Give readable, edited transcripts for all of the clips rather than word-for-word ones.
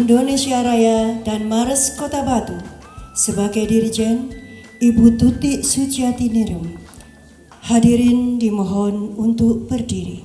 Indonesia Raya dan Mars Kota Batu. Sebagai Dirjen, Ibu Tutik Suciati Nirum. Hadirin dimohon untuk berdiri.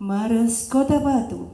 Mars Kota Batu.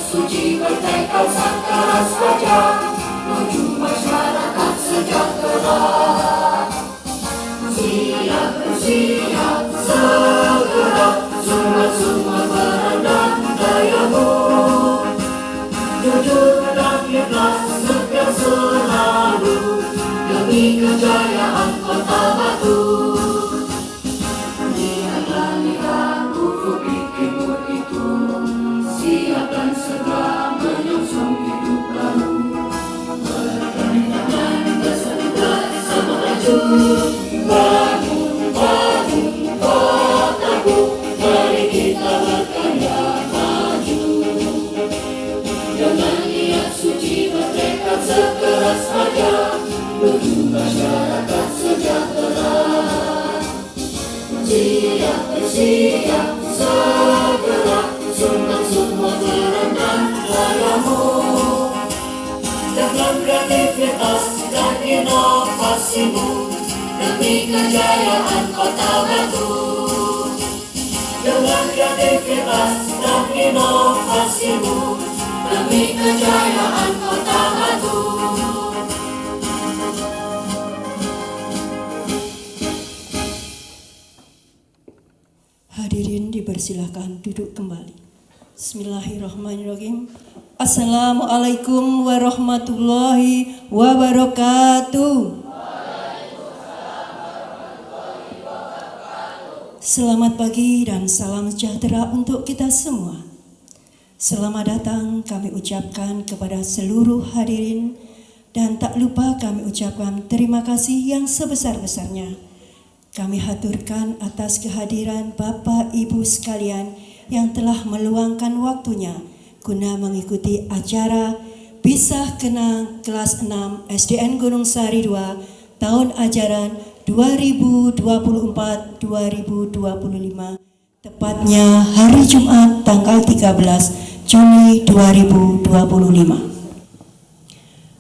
Suci bertekad sang keras wajah menuju masyarakat sejahtera. Siap bersiap segera, semua berenang dayamu. Jujur dan ikhlas setia selalu demi kejayaan Kota Batu. Lihatlah lihat ufuk di timur itu, siap dan segera menyongsong hidup baru. Bergandengan bersatu bersama maju. Bangun, bangun, kotaku, mari kita berkarya maju. Dengan niat suci bertekad sekeras wajah menuju masyarakat sejahtera. Siap bersiap segera, semua berenang dayamu. Dengan kreativitas dan inovasimu demi kejayaan Kota Batu. Dengan kreativitas dan inovasimu demi kejayaan Kota Batu. Hadirin dipersilakan duduk kembali. Bismillahirrahmanirrahim. Assalamualaikum warahmatullahi wabarakatuh. Selamat pagi dan salam sejahtera untuk kita semua. Selamat datang kami ucapkan kepada seluruh hadirin Dan tak lupa kami ucapkan terima kasih yang sebesar-besarnya. Kami haturkan atas kehadiran Bapak Ibu sekalian yang telah meluangkan waktunya guna mengikuti acara Pisah Kenang kelas 6 SDN Gunung Sari 2 tahun ajaran 2024-2025, tepatnya hari Jumat tanggal 13 Juni 2025.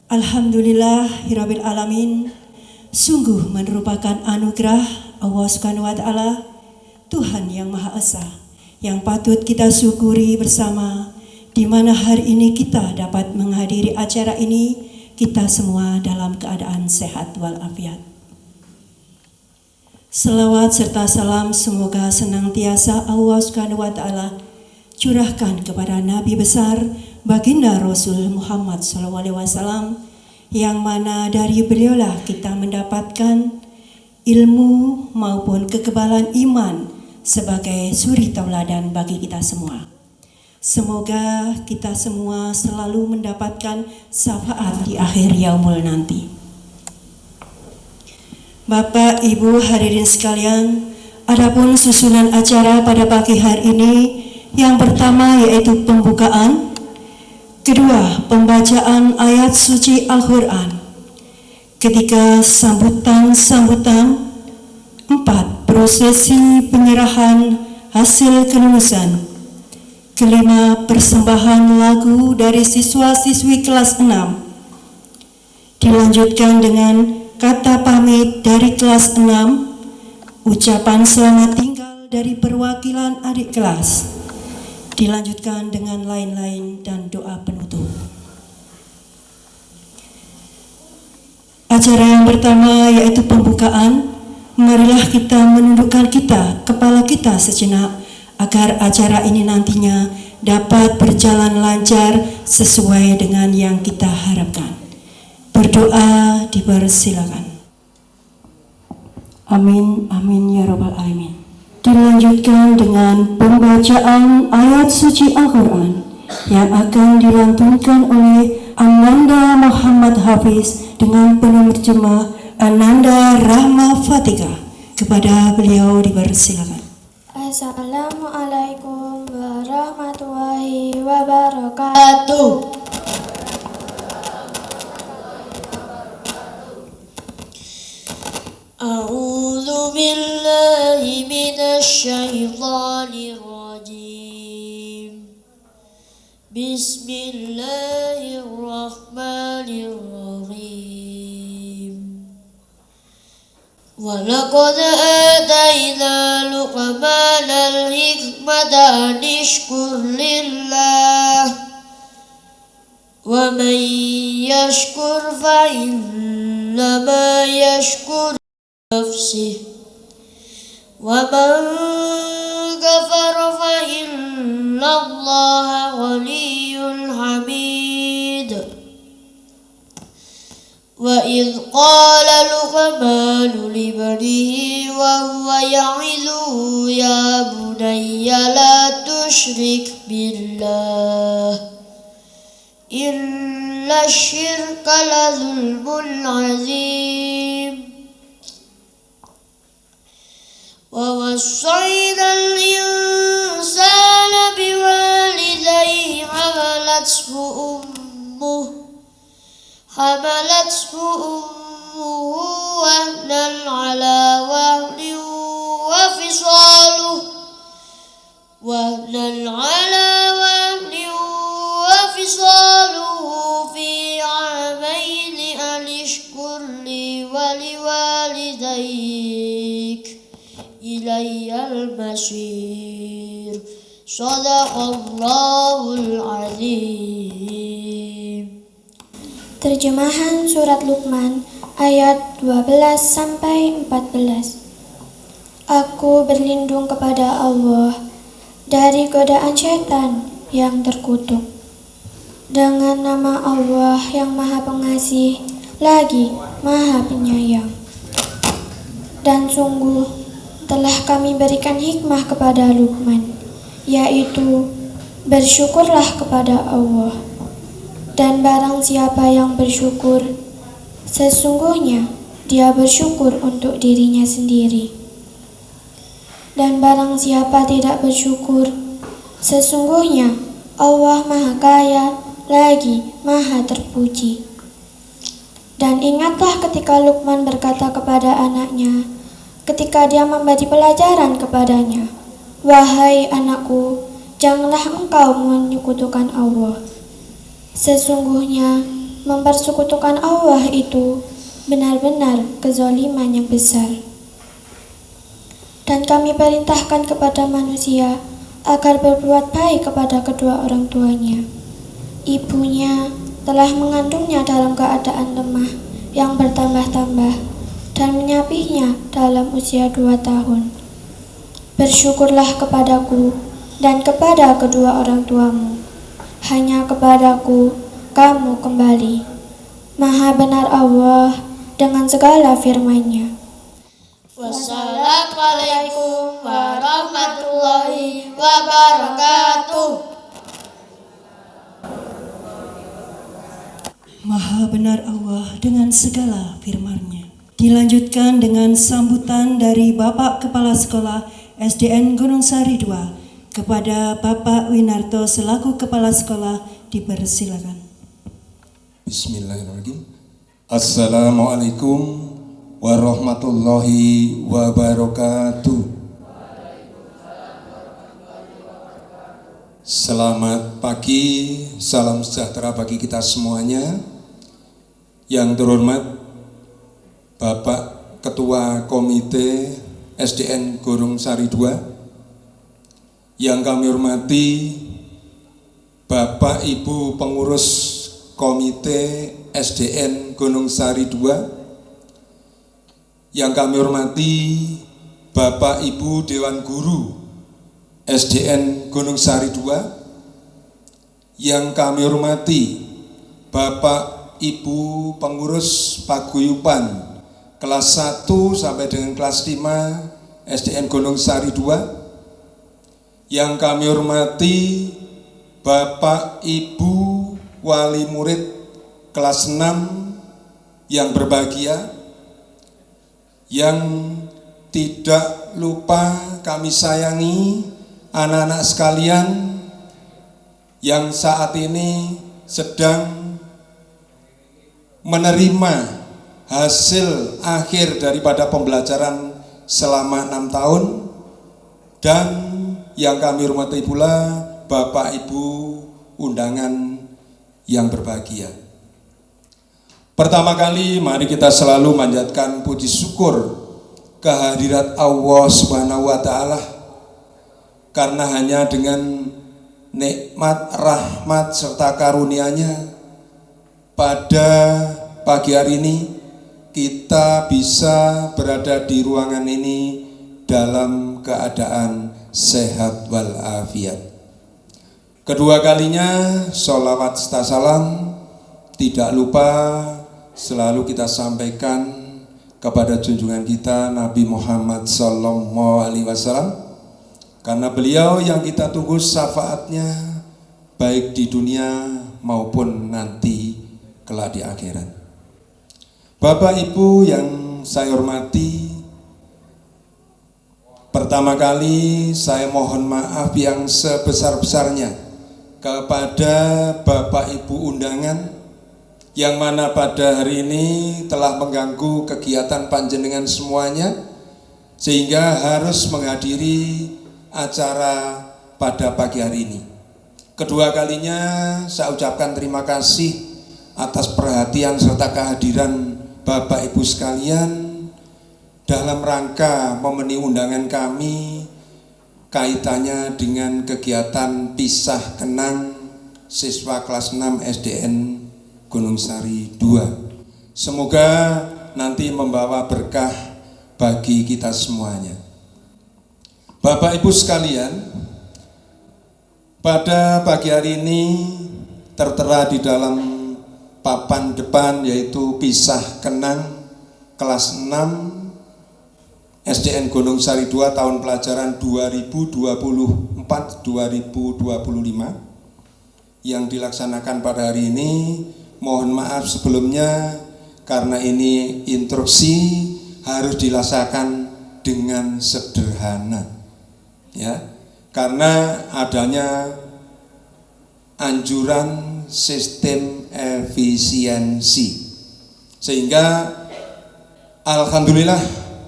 Alhamdulillahirabbil alamin. Sungguh merupakan anugerah Allah Subhanahu wa taala, Tuhan yang Maha Esa, yang patut kita syukuri bersama, di mana hari ini kita dapat menghadiri acara ini, kita semua dalam keadaan sehat walafiat. Selawat serta salam semoga senantiasa Allah Subhanahu wa taala curahkan kepada Nabi besar Baginda Rasul Muhammad SAW, yang mana dari beliaulah kita mendapatkan ilmu maupun kekebalan iman sebagai suri tauladan bagi kita semua. Semoga kita semua selalu mendapatkan syafaat di akhir yaumul nanti. Bapak, Ibu hadirin sekalian, adapun susunan acara pada pagi hari ini, yang pertama yaitu pembukaan, kedua pembacaan ayat suci Al-Quran, ketiga sambutan, empat prosesi penyerahan hasil kelulusan, kelima persembahan lagu dari siswa-siswi kelas 6, dilanjutkan dengan kata pamit dari kelas 6, ucapan selamat tinggal dari perwakilan adik kelas, dilanjutkan dengan lain-lain dan doa penutup. Acara yang pertama yaitu pembukaan. Marilah kita menundukkan kepala kita sejenak agar acara ini nantinya dapat berjalan lancar sesuai dengan yang kita harapkan. Berdoa dipersilakan. Amin, amin ya rabbal alamin. Dilanjutkan dengan pembacaan ayat suci Al-Quran yang akan dilantunkan oleh Ananda Muhammad Hafiz dengan penerjemah Ananda Rahma Fatika. Kepada beliau dipersilakan. Assalamualaikum warahmatullahi wabarakatuh. A'udzu billahi minasy syaithanir rajim. Bismillahirrahmanirrahim. Wa laqad atayna Luqmanal hikmata an ishkur lillah wa man yashkur fa innama yashkur nafsih wa man kafara fa innallaha ghaniyyun hamid. Wa idh qala Luqmanu libnihi wa huwa ya'izuhu ya bunayya la tusyrik billah inna syirka la zulmun azim. Wa wassayna al-insana biwalidayhi hamalathu ummuhu wahnan ala wahnin wa fisaluhu fi 'amaini an ishkur li wa liwalidayk ilayyal masir. Shadaqallahul azim. Terjemahan surat Luqman ayat 12 sampai 14. Aku berlindung kepada Allah dari godaan syaitan yang terkutuk. Dengan nama Allah yang Maha Pengasih lagi Maha Penyayang. Dan sungguh telah kami berikan hikmah kepada Luqman, yaitu bersyukurlah kepada Allah. Dan barang siapa yang bersyukur, sesungguhnya dia bersyukur untuk dirinya sendiri. Dan barang siapa tidak bersyukur, sesungguhnya Allah Maha Kaya lagi Maha Terpuji. Dan ingatlah ketika Luqman berkata kepada anaknya, ketika dia memberi pelajaran kepadanya, "Wahai anakku, janganlah engkau menyekutukan Allah. Sesungguhnya mempersekutukan Allah itu benar-benar kezaliman yang besar. Dan kami perintahkan kepada manusia agar berbuat baik kepada kedua orang tuanya. Ibunya telah mengandungnya dalam keadaan lemah yang bertambah-tambah dan menyapihnya dalam usia 2 tahun. Bersyukurlah kepadaku dan kepada kedua orang tuamu. Hanya kepadaku kamu kembali. Maha benar Allah dengan segala firman-Nya." Wassalamualaikum warahmatullahi wabarakatuh. Maha benar Allah dengan segala firman-Nya. Dilanjutkan dengan sambutan dari Bapak Kepala Sekolah SDN Gunung Sari 2 kepada Bapak Winarto selaku Kepala Sekolah, dipersilakan. Bismillahirrahmanirrahim. Assalamualaikum warahmatullahi wabarakatuh. Selamat pagi, salam sejahtera bagi kita semuanya. Yang terhormat Bapak Ketua Komite SDN Gunung Sari 2, yang kami hormati Bapak Ibu Pengurus Komite SDN Gunung Sari 2, yang kami hormati Bapak Ibu Dewan Guru SDN Gunung Sari 2, yang kami hormati Bapak Ibu Pengurus Paguyuban kelas 1 sampai dengan kelas 5 SDN Gunung Sari 2, yang kami hormati Bapak Ibu Wali Murid kelas 6 yang berbahagia, yang tidak lupa kami sayangi anak-anak sekalian yang saat ini sedang menerima hasil akhir daripada pembelajaran selama 6 tahun, dan yang kami hormati pula Bapak Ibu undangan yang berbahagia. Pertama kali mari kita selalu manjatkan puji syukur kehadirat Allah Subhanahu wa Ta'ala, karena hanya dengan nikmat, rahmat serta karunia-Nya pada pagi hari ini kita bisa berada di ruangan ini dalam keadaan sehat walafiat. Kedua kalinya sholawat serta salam tidak lupa selalu kita sampaikan kepada junjungan kita Nabi Muhammad SAW, karena beliau yang kita tunggu syafaatnya baik di dunia maupun nanti kelak di akhirat. Bapak Ibu yang saya hormati, pertama kali saya mohon maaf yang sebesar-besarnya kepada Bapak Ibu undangan yang mana pada hari ini telah mengganggu kegiatan panjenengan semuanya sehingga harus menghadiri acara pada pagi hari ini. Kedua kalinya saya ucapkan terima kasih atas perhatian serta kehadiran Bapak Ibu sekalian dalam rangka memenuhi undangan kami kaitannya dengan kegiatan pisah kenang siswa kelas 6 SDN Gunung Sari 2. Semoga nanti membawa berkah bagi kita semuanya. Bapak Ibu sekalian, pada pagi hari ini tertera di dalam papan depan yaitu pisah kenang kelas 6 SDN Gunung Sari 2 tahun pelajaran 2024-2025, yang dilaksanakan pada hari ini. Mohon maaf sebelumnya karena ini instruksi harus dilaksanakan dengan sederhana, ya, karena adanya anjuran sistem efisiensi, sehingga alhamdulillah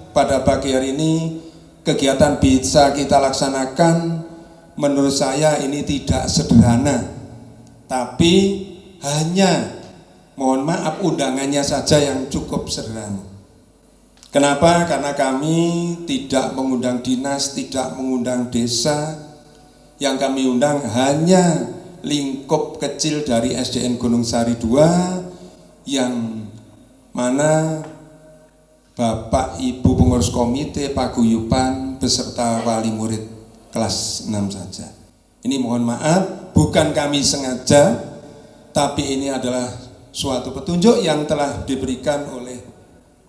pada pagi hari ini kegiatan bisa kita laksanakan. Menurut saya ini tidak sederhana, tapi hanya mohon maaf undangannya saja yang cukup sederhana. Kenapa? Karena kami tidak mengundang dinas, tidak mengundang desa. Yang kami undang hanya lingkup kecil dari SDN Gunung Sari 2 yang mana Bapak Ibu pengurus komite paguyuban beserta wali murid kelas 6 saja. Ini mohon maaf, bukan kami sengaja, tapi ini adalah suatu petunjuk yang telah diberikan oleh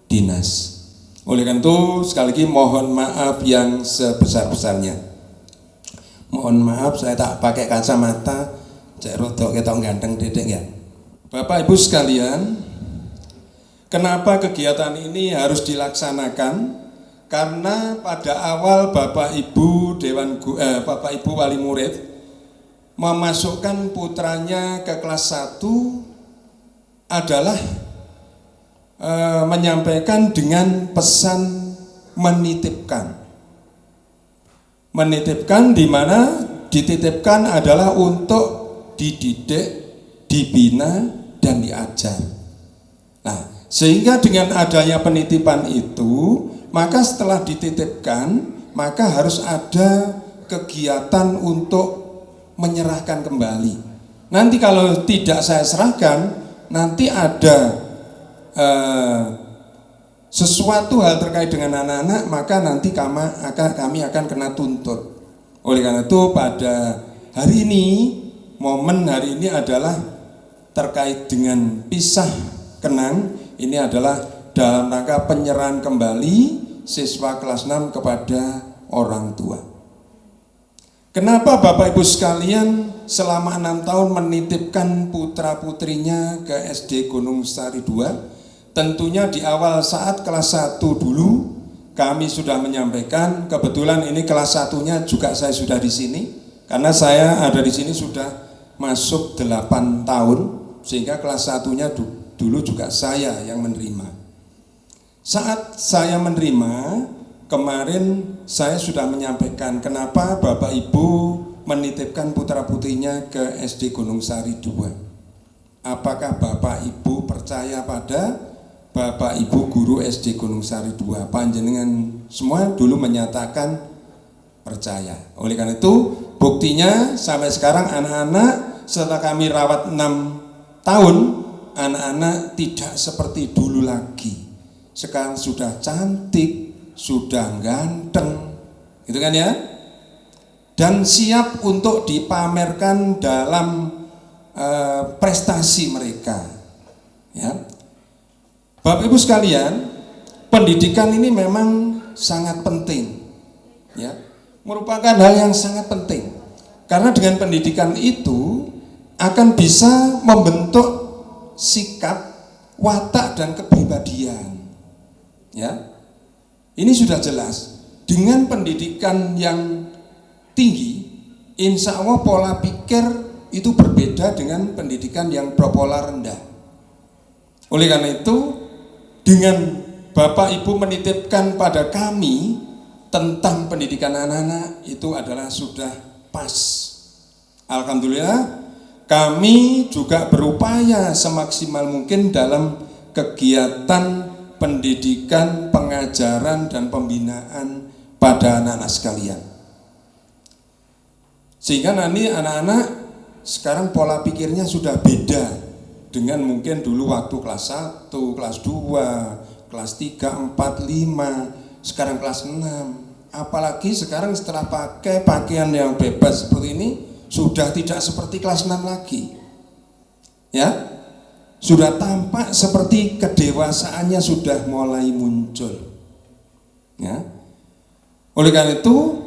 dinas. Oleh karena itu sekali lagi mohon maaf yang sebesar-besarnya. Mohon maaf saya tak pakai kacamata, cek rodok ketok ganteng dedek ya. Bapak Ibu sekalian, kenapa kegiatan ini harus dilaksanakan? Karena pada awal Bapak Ibu Bapak Ibu wali murid memasukkan putranya ke kelas 1 adalah menyampaikan dengan pesan menitipkan. Menitipkan di mana dititipkan adalah untuk dididik, dibina dan diajar. Nah, sehingga dengan adanya penitipan itu, maka setelah dititipkan, maka harus ada kegiatan untuk menyerahkan kembali. Nanti kalau tidak saya serahkan, nanti ada sesuatu hal terkait dengan anak-anak, maka nanti kami akan kena tuntut. Oleh karena itu pada hari ini, momen hari ini adalah terkait dengan pisah kenang. Ini adalah dalam rangka penyerahan kembali siswa kelas 6 kepada orang tua. Kenapa Bapak Ibu sekalian selama 6 tahun menitipkan putra putrinya ke SD Gunung Sari 2? Tentunya di awal saat kelas 1 dulu kami sudah menyampaikan, kebetulan ini kelas 1-nya juga saya sudah di sini, karena saya ada di sini sudah masuk 8 tahun, sehingga kelas 1-nya dulu juga saya yang menerima. Saat saya menerima, kemarin saya sudah menyampaikan kenapa Bapak Ibu menitipkan putra putrinya ke SD Gunung Sari 2. Apakah Bapak Ibu percaya pada Bapak Ibu guru SD Gunung Sari 2? Panjenengan semua dulu menyatakan percaya. Oleh karena itu buktinya sampai sekarang anak-anak setelah kami rawat 6 tahun, anak-anak tidak seperti dulu lagi. Sekarang sudah cantik, sudah ganteng, gitu kan ya? Dan siap untuk dipamerkan dalam prestasi mereka, ya. Bapak Ibu sekalian, pendidikan ini memang sangat penting, ya, merupakan hal yang sangat penting. Karena dengan pendidikan itu akan bisa membentuk sikap, watak dan kepribadian, ya. Ini sudah jelas. Dengan pendidikan yang tinggi, insya Allah pola pikir itu berbeda dengan pendidikan yang berpola rendah. Oleh karena itu, dengan Bapak Ibu menitipkan pada kami tentang pendidikan anak-anak itu adalah sudah pas. Alhamdulillah, kami juga berupaya semaksimal mungkin dalam kegiatan pendidikan, pengajaran dan pembinaan pada anak-anak sekalian. Sehingga nanti anak-anak sekarang pola pikirnya sudah beda dengan mungkin dulu waktu kelas 1, kelas 2, kelas 3, 4, 5, sekarang kelas 6. Apalagi sekarang setelah pakai pakaian yang bebas seperti ini, sudah tidak seperti kelas 6 lagi. Ya, sudah tampak seperti kedewasaannya sudah mulai muncul. Ya. Oleh karena itu,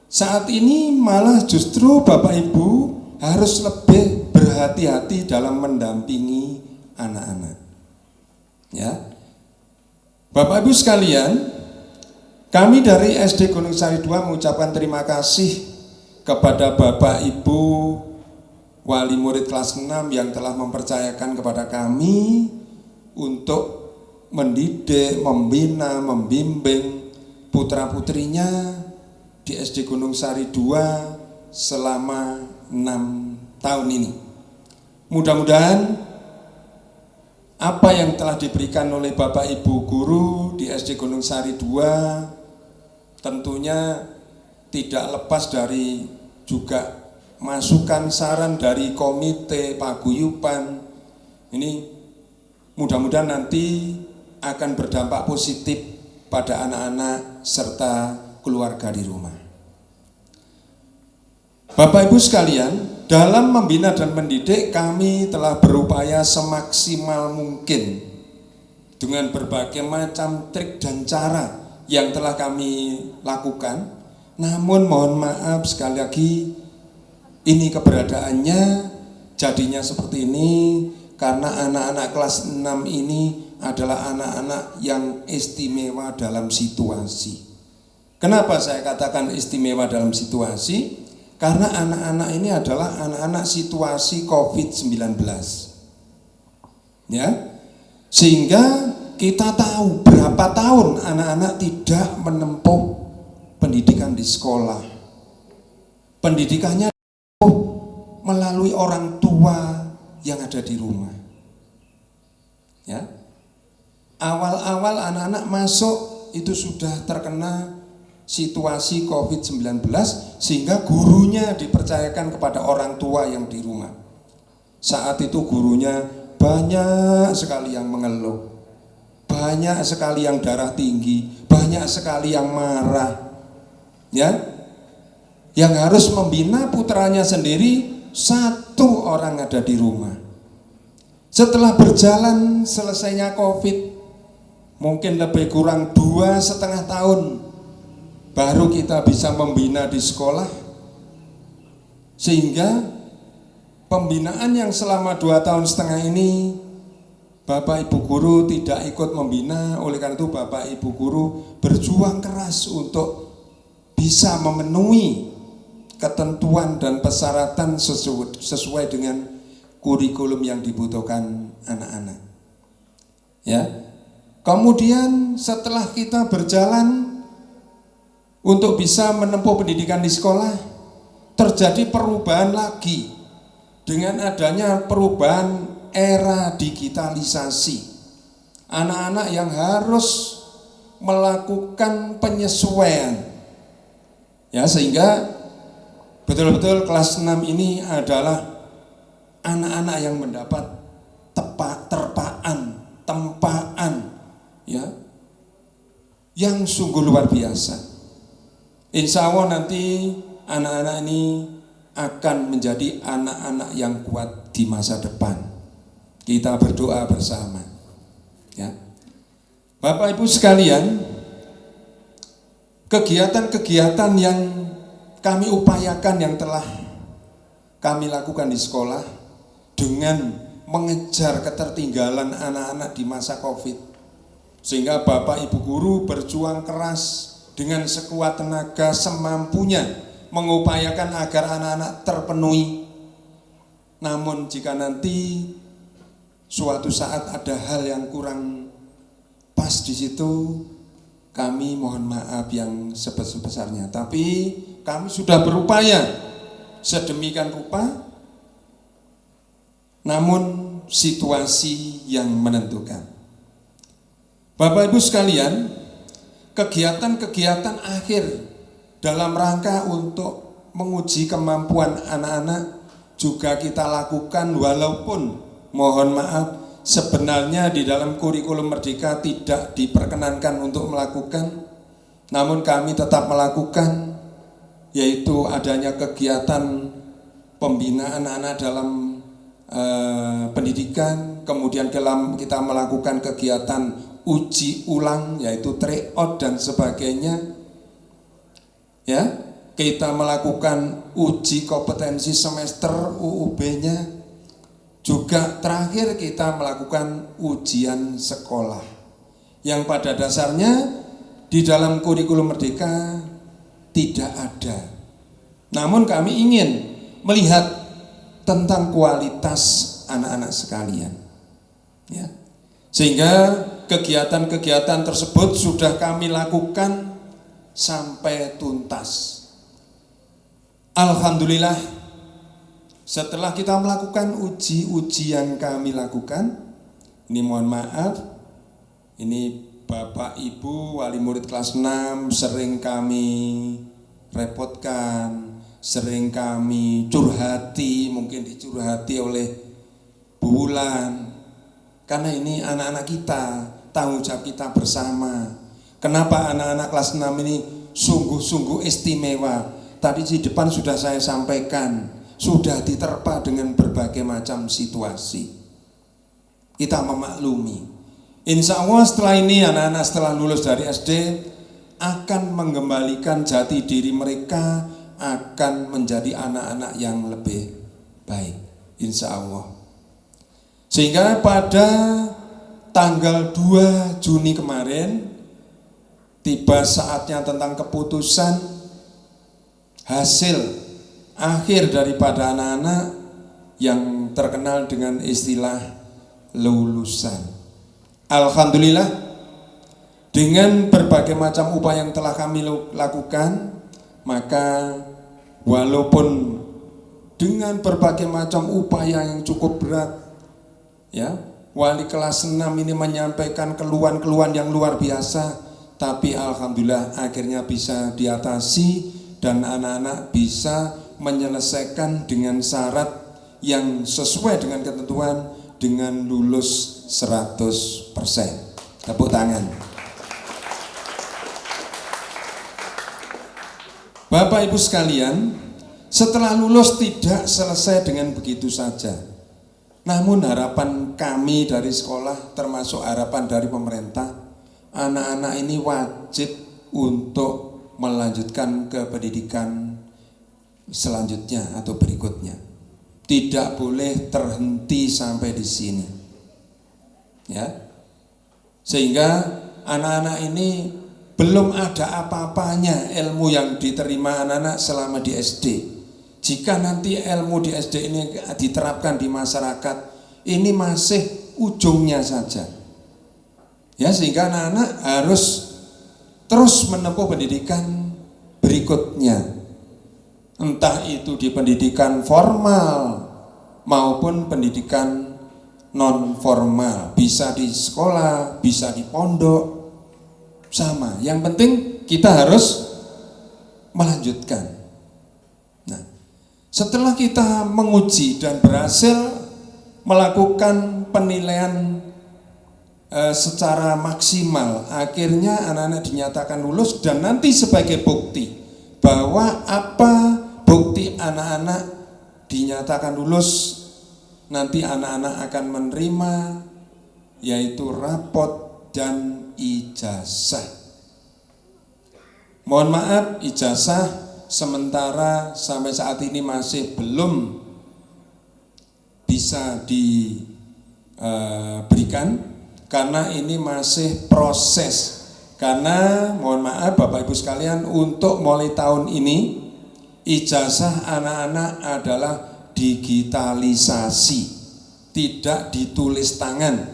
saat ini malah justru Bapak Ibu harus lebih berhati-hati dalam mendampingi anak-anak. Ya, Bapak Ibu sekalian, kami dari SD Gunung Sari 2 mengucapkan terima kasih kepada Bapak Ibu wali murid kelas 6 yang telah mempercayakan kepada kami untuk mendidik, membina, membimbing putra-putrinya di SD Gunung Sari 2 selama 6 tahun ini. Mudah-mudahan apa yang telah diberikan oleh Bapak Ibu guru di SD Gunung Sari 2 tentunya tidak lepas dari juga masukan saran dari komite paguyuban. Ini mudah-mudahan nanti akan berdampak positif pada anak-anak serta keluarga di rumah. Bapak Ibu sekalian, dalam membina dan mendidik kami telah berupaya semaksimal mungkin dengan berbagai macam trik dan cara yang telah kami lakukan. Namun mohon maaf sekali lagi, ini keberadaannya jadinya seperti ini karena anak-anak kelas 6 ini adalah anak-anak yang istimewa dalam situasi. Kenapa saya katakan istimewa dalam situasi? Karena anak-anak ini adalah anak-anak situasi COVID-19. Ya. Sehingga kita tahu berapa tahun anak-anak tidak menempuh pendidikan di sekolah. Pendidikannya melalui orang tua yang ada di rumah. Ya. Awal-awal anak-anak masuk itu sudah terkena situasi COVID-19 sehingga gurunya dipercayakan kepada orang tua yang di rumah. Saat itu gurunya banyak sekali yang mengeluh, banyak sekali yang darah tinggi, banyak sekali yang marah. Ya, yang harus membina putranya sendiri satu orang ada di rumah. Setelah berjalan selesainya COVID, mungkin lebih kurang 2,5 tahun baru kita bisa membina di sekolah, sehingga pembinaan yang selama 2,5 tahun ini Bapak Ibu Guru tidak ikut membina. Oleh karena itu Bapak Ibu Guru berjuang keras untuk bisa memenuhi ketentuan dan persyaratan sesuai dengan kurikulum yang dibutuhkan anak-anak. Ya. Kemudian setelah kita berjalan untuk bisa menempuh pendidikan di sekolah, terjadi perubahan lagi dengan adanya perubahan era digitalisasi. Anak-anak yang harus melakukan penyesuaian. Ya, sehingga betul-betul kelas 6 ini adalah anak-anak yang mendapat tempaan ya, yang sungguh luar biasa. Insya Allah nanti anak-anak ini akan menjadi anak-anak yang kuat di masa depan. Kita berdoa bersama. Ya. Bapak Ibu sekalian, kegiatan-kegiatan yang kami upayakan yang telah kami lakukan di sekolah dengan mengejar ketertinggalan anak-anak di masa COVID, sehingga Bapak Ibu Guru berjuang keras dengan sekuat tenaga semampunya mengupayakan agar anak-anak terpenuhi. Namun jika nanti suatu saat ada hal yang kurang pas di situ, kami mohon maaf yang sebesar-besarnya. Tapi kami sudah berupaya sedemikian rupa, namun situasi yang menentukan. Bapak Ibu sekalian, kegiatan-kegiatan akhir dalam rangka untuk menguji kemampuan anak-anak juga kita lakukan, walaupun mohon maaf sebenarnya di dalam kurikulum Merdeka tidak diperkenankan untuk melakukan, namun kami tetap melakukan, yaitu adanya kegiatan pembinaan anak-anak dalam pendidikan. Kemudian kita melakukan kegiatan uji ulang, yaitu tryout dan sebagainya. Ya, kita melakukan uji kompetensi semester UUB-nya, juga terakhir kita melakukan ujian sekolah yang pada dasarnya di dalam kurikulum Merdeka tidak ada. Namun kami ingin melihat tentang kualitas anak-anak sekalian, ya. Sehingga kegiatan-kegiatan tersebut sudah kami lakukan sampai tuntas. Alhamdulillah, setelah kita melakukan uji yang kami lakukan, ini mohon maaf, ini Bapak Ibu wali murid kelas 6 sering kami repotkan, sering kami curhati, mungkin dicurhati oleh Bu Wulan, karena ini anak-anak kita, tanggung jawab kita bersama. Kenapa anak-anak kelas 6 ini sungguh-sungguh istimewa? Tadi di depan sudah saya sampaikan, sudah diterpa dengan berbagai macam situasi. Kita memaklumi. Insya Allah setelah ini anak-anak setelah lulus dari SD akan mengembalikan jati diri mereka, akan menjadi anak-anak yang lebih baik, insya Allah. Sehingga pada tanggal 2 Juni kemarin tiba saatnya tentang keputusan hasil akhir daripada anak-anak yang terkenal dengan istilah lulusan. Alhamdulillah, dengan berbagai macam upaya yang telah kami lakukan, maka walaupun dengan berbagai macam upaya yang cukup berat, ya, wali kelas 6 ini menyampaikan keluhan-keluhan yang luar biasa, tapi alhamdulillah akhirnya bisa diatasi dan anak-anak bisa menyelesaikan dengan syarat yang sesuai dengan ketentuan dengan lulus 100%. Tepuk tangan. Bapak Ibu sekalian, setelah lulus tidak selesai dengan begitu saja. Namun harapan kami dari sekolah, termasuk harapan dari pemerintah, anak-anak ini wajib untuk melanjutkan ke pendidikan selanjutnya atau berikutnya. Tidak boleh terhenti sampai di sini, ya. Sehingga anak-anak ini belum ada apa-apanya ilmu yang diterima anak-anak selama di SD. Jika nanti ilmu di SD ini diterapkan di masyarakat, ini masih ujungnya saja, ya. Sehingga anak-anak harus terus menempuh pendidikan berikutnya, entah itu di pendidikan formal maupun pendidikan non formal, bisa di sekolah, bisa di pondok, sama. Yang penting kita harus melanjutkan. Nah, setelah kita menguji dan berhasil melakukan penilaian secara maksimal, akhirnya anak-anak dinyatakan lulus, dan nanti sebagai bukti bahwa apa bukti anak-anak dinyatakan lulus, nanti anak-anak akan menerima yaitu rapot dan ijazah. Mohon maaf, ijazah sementara sampai saat ini masih belum bisa diberikan karena ini masih proses. Karena mohon maaf Bapak Ibu sekalian, untuk mulai tahun ini ijazah anak-anak adalah digitalisasi, tidak ditulis tangan,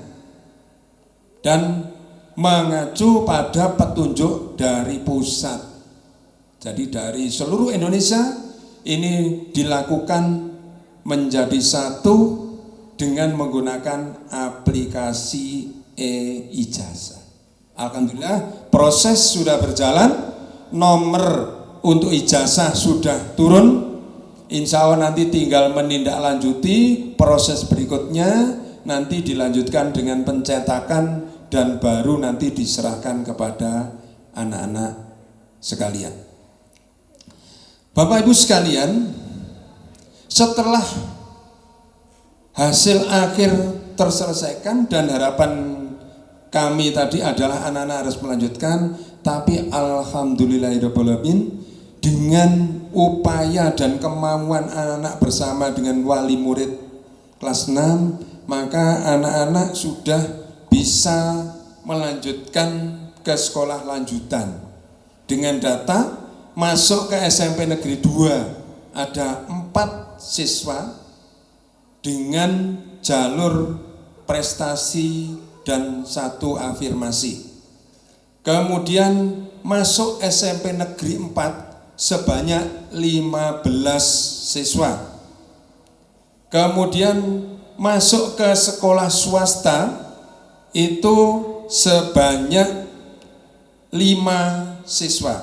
dan mengacu pada petunjuk dari pusat. Jadi dari seluruh Indonesia ini dilakukan menjadi satu dengan menggunakan aplikasi e-ijazah. Alhamdulillah proses sudah berjalan, nomor untuk ijazah sudah turun. Insya Allah nanti tinggal menindaklanjuti proses berikutnya, nanti dilanjutkan dengan pencetakan dan baru nanti diserahkan kepada anak-anak sekalian. Bapak Ibu sekalian, setelah hasil akhir terselesaikan dan harapan kami tadi adalah anak-anak harus melanjutkan, tapi alhamdulillahirrahmanirrahim di dengan upaya dan kemauan anak-anak bersama dengan wali murid kelas 6, maka anak-anak sudah bisa melanjutkan ke sekolah lanjutan. Dengan data masuk ke SMP Negeri 2 ada 4 siswa dengan jalur prestasi dan 1 afirmasi. Kemudian masuk SMP Negeri 4 sebanyak 15 siswa. Kemudian masuk ke sekolah swasta itu sebanyak 5 siswa.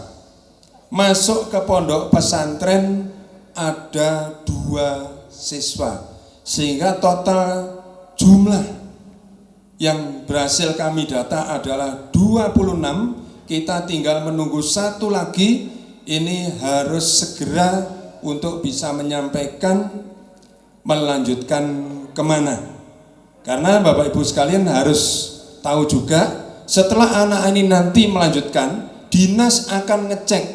Masuk ke pondok pesantren ada 2 siswa. Sehingga total jumlah yang berhasil kami data adalah 26. Kita tinggal menunggu 1 lagi. Ini harus segera untuk bisa menyampaikan melanjutkan kemana. Karena Bapak Ibu sekalian harus tahu juga, setelah anak ini nanti melanjutkan, dinas akan ngecek.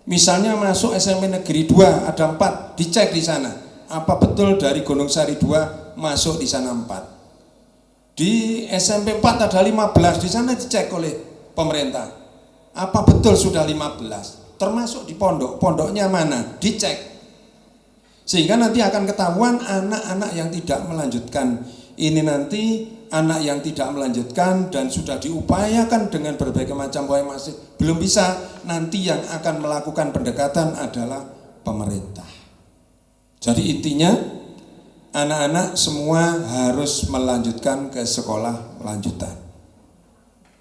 Misalnya masuk SMP Negeri 2 ada 4, dicek di sana. Apa betul dari Gunung Sari 2 masuk di sana 4. Di SMP 4 ada 15, di sana dicek oleh pemerintah. Apa betul sudah 15? Termasuk di pondoknya mana? Dicek. Sehingga nanti akan ketahuan anak-anak yang tidak melanjutkan. Ini nanti anak yang tidak melanjutkan dan sudah diupayakan dengan berbagai macam upaya masih belum bisa, nanti yang akan melakukan pendekatan adalah pemerintah. Jadi intinya anak-anak semua harus melanjutkan ke sekolah lanjutan.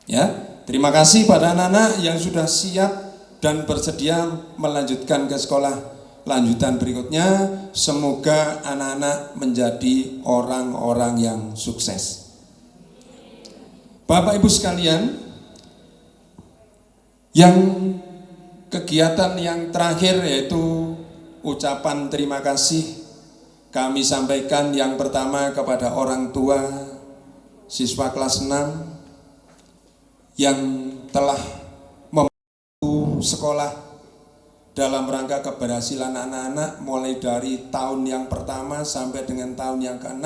Ya, terima kasih pada anak-anak yang sudah siap dan bersedia melanjutkan ke sekolah lanjutan berikutnya. Semoga anak-anak menjadi orang-orang yang sukses. Bapak Ibu sekalian, yang kegiatan yang terakhir yaitu ucapan terima kasih kami sampaikan yang pertama kepada orang tua siswa kelas 6 yang telah sekolah dalam rangka keberhasilan anak-anak mulai dari tahun yang pertama sampai dengan tahun yang ke-6.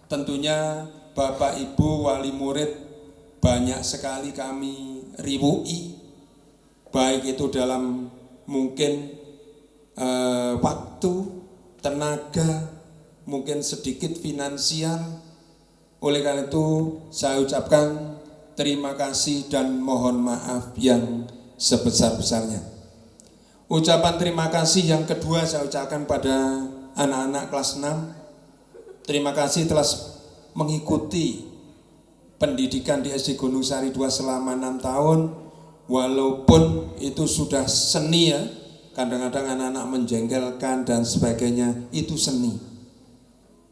Tentunya Bapak Ibu wali murid banyak sekali kami riwui, baik itu dalam mungkin waktu, tenaga, mungkin sedikit finansial. Oleh karena itu saya ucapkan terima kasih dan mohon maaf yang sebesar-besarnya. Ucapan terima kasih yang kedua saya ucapkan pada anak-anak kelas 6. Terima kasih telah mengikuti pendidikan di SD Gunung Sari 2 selama 6 tahun. Walaupun itu sudah seni ya, kadang-kadang anak-anak menjengkelkan dan sebagainya, itu seni.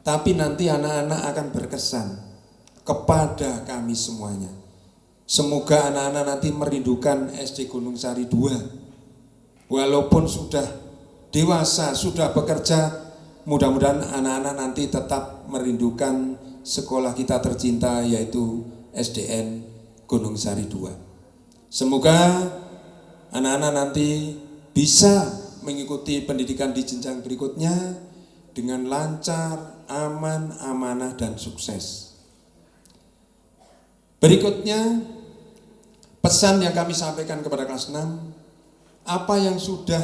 Tapi nanti anak-anak akan berkesan kepada kami semuanya. Semoga anak-anak nanti merindukan SD Gunung Sari 2. Walaupun sudah dewasa, sudah bekerja, mudah-mudahan anak-anak nanti tetap merindukan sekolah kita tercinta yaitu SDN Gunung Sari 2. Semoga anak-anak nanti bisa mengikuti pendidikan di jenjang berikutnya dengan lancar, aman, amanah, dan sukses. Berikutnya, pesan yang kami sampaikan kepada kelas 6, apa yang sudah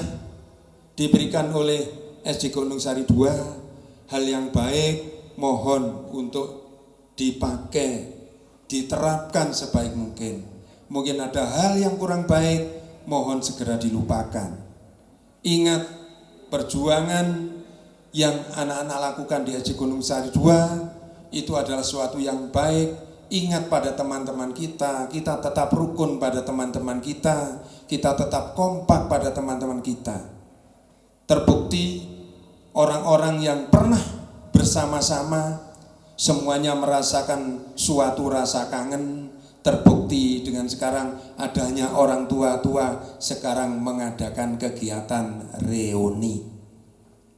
diberikan oleh SD Gunung Sari 2, hal yang baik mohon untuk dipakai, diterapkan sebaik mungkin. Mungkin ada hal yang kurang baik, mohon segera dilupakan. Ingat perjuangan yang anak-anak lakukan di SD Gunung Sari 2 itu adalah sesuatu yang baik. Ingat pada teman-teman kita tetap rukun pada teman-teman kita tetap kompak pada teman-teman kita. Terbukti orang-orang yang pernah bersama-sama semuanya merasakan suatu rasa kangen. Terbukti dengan sekarang adanya orang tua-tua sekarang mengadakan kegiatan reuni.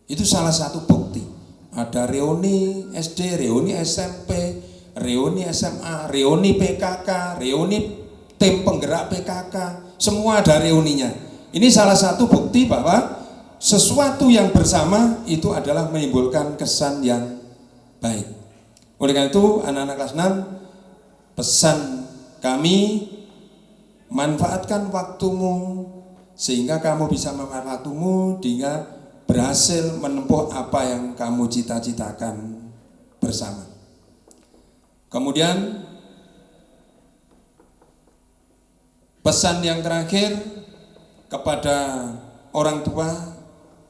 Itu salah satu bukti. Ada reuni SD, reuni SMP, reuni SMA, reuni PKK, reuni tim penggerak PKK, semua ada reuninya. Ini salah satu bukti bahwa sesuatu yang bersama itu adalah menimbulkan kesan yang baik. Oleh karena itu anak-anak kelas 6, pesan kami, manfaatkan waktumu sehingga kamu bisa memanfaatkan waktumu hingga berhasil menempuh apa yang kamu cita-citakan bersama. Kemudian pesan yang terakhir kepada orang tua,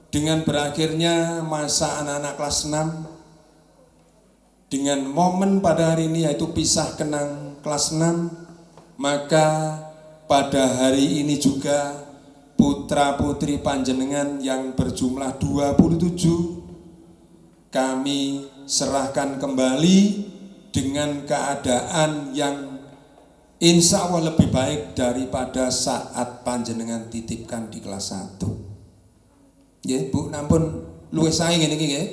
dengan berakhirnya masa anak-anak kelas 6 dengan momen pada hari ini yaitu pisah kenang kelas 6, maka pada hari ini juga putra-putri panjenengan yang berjumlah 27 kami serahkan kembali dengan keadaan yang insya Allah lebih baik daripada saat panjenengan titipkan di kelas 1. Nggih, Bu, nampun luwih sae ngene iki nggih.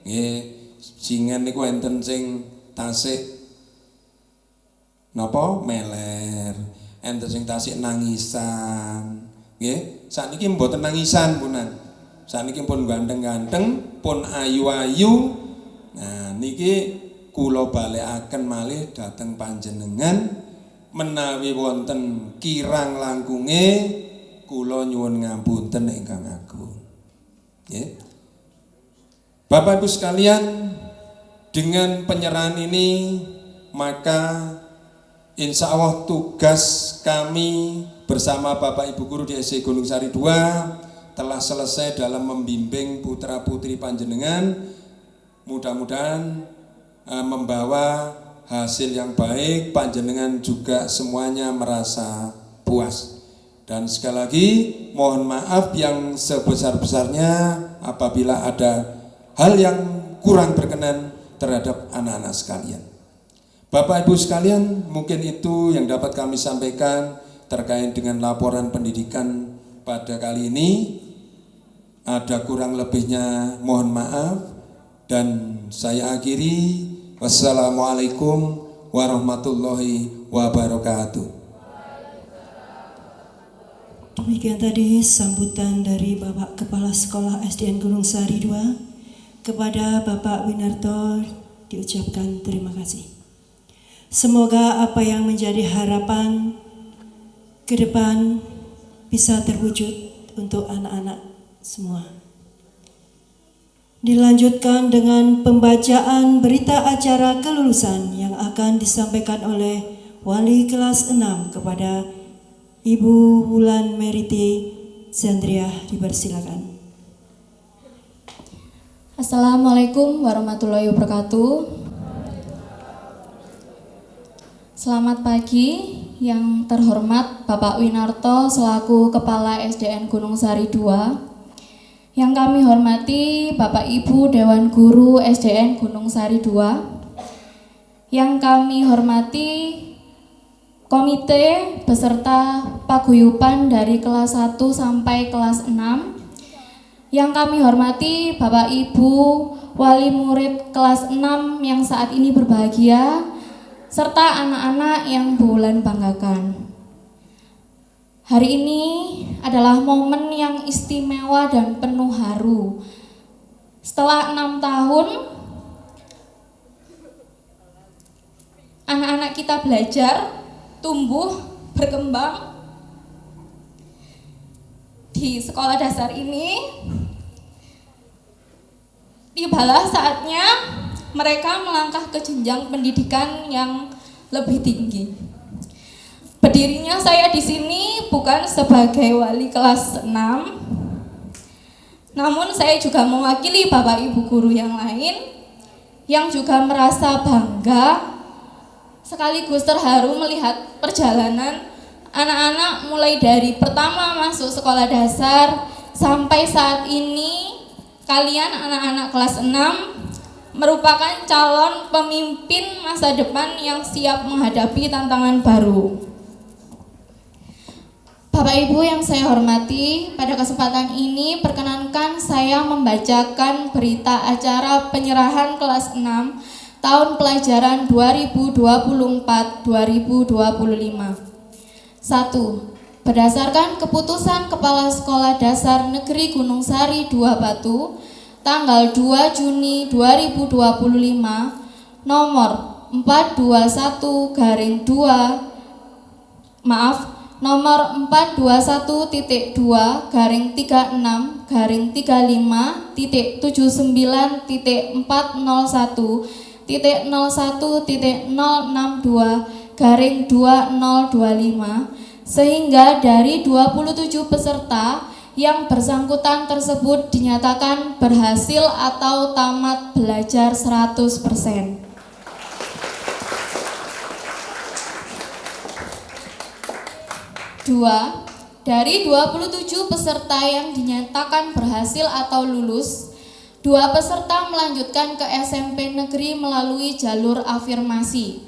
Nggih, singen niku enten sing tasik napa meler, enten sing tasik nangisan. Nggih, sakniki mboten nangisan punan. Sakniki pun ganteng-ganteng, pun ayu-ayu. Nah, niki kula balekaken malih dhateng panjenengan menawi wonten kirang langkunge kula nyuwun ngapunten ingkang agung. Nggih. Bapak Ibu sekalian, dengan penyerahan ini maka insya Allah tugas kami bersama Bapak Ibu Guru di SD Gunung Sari 2 telah selesai dalam membimbing putra putri panjenengan. Mudah-mudahan membawa hasil yang baik, panjenengan juga semuanya merasa puas. Dan sekali lagi mohon maaf yang sebesar-besarnya apabila ada hal yang kurang berkenan terhadap anak-anak sekalian. Bapak Ibu sekalian, mungkin itu yang dapat kami sampaikan terkait dengan laporan pendidikan pada kali ini. Ada kurang lebihnya mohon maaf dan saya akhiri. Wassalamualaikum warahmatullahi wabarakatuh. Demikian tadi sambutan dari Bapak Kepala Sekolah SDN Gunung Sari 2 kepada Bapak Winarto, diucapkan terima kasih. Semoga apa yang menjadi harapan ke depan bisa terwujud untuk anak-anak semua. Dilanjutkan dengan pembacaan berita acara kelulusan yang akan disampaikan oleh wali kelas 6 kepada Ibu Wulan Meriti Zandria, dipersilakan. Assalamualaikum warahmatullahi wabarakatuh. Selamat pagi yang terhormat Bapak Winarto selaku Kepala SDN Gunung Sari 2. Yang kami hormati Bapak Ibu Dewan Guru SDN Gunung Sari 2. Yang kami hormati komite beserta paguyuban dari kelas 1 sampai kelas 6. Yang kami hormati Bapak Ibu wali murid kelas 6 yang saat ini berbahagia, serta anak-anak yang Bu Wulan banggakan. Hari ini adalah momen yang istimewa dan penuh haru. Setelah 6 tahun, anak-anak kita belajar, tumbuh, berkembang di sekolah dasar ini. Tibalah saatnya mereka melangkah ke jenjang pendidikan yang lebih tinggi. Berdirinya saya di sini bukan sebagai wali kelas 6, namun saya juga mewakili Bapak Ibu guru yang lain yang juga merasa bangga sekaligus terharu melihat perjalanan anak-anak mulai dari pertama masuk sekolah dasar sampai saat ini. Kalian anak-anak kelas 6 merupakan calon pemimpin masa depan yang siap menghadapi tantangan baru. Bapak Ibu yang saya hormati, pada kesempatan ini perkenankan saya membacakan berita acara penyerahan kelas 6 tahun pelajaran 2024-2025. 1. Berdasarkan keputusan Kepala Sekolah Dasar Negeri Gunung Sari 2 Batu tanggal 2 Juni 2025 nomor 421/2 nomor 421.2-39.001.062/2025 sehingga dari 27 peserta yang bersangkutan tersebut dinyatakan berhasil atau tamat belajar 100%. 2. Dari 27 peserta yang dinyatakan berhasil atau lulus, 2 peserta melanjutkan ke SMP negeri melalui jalur afirmasi.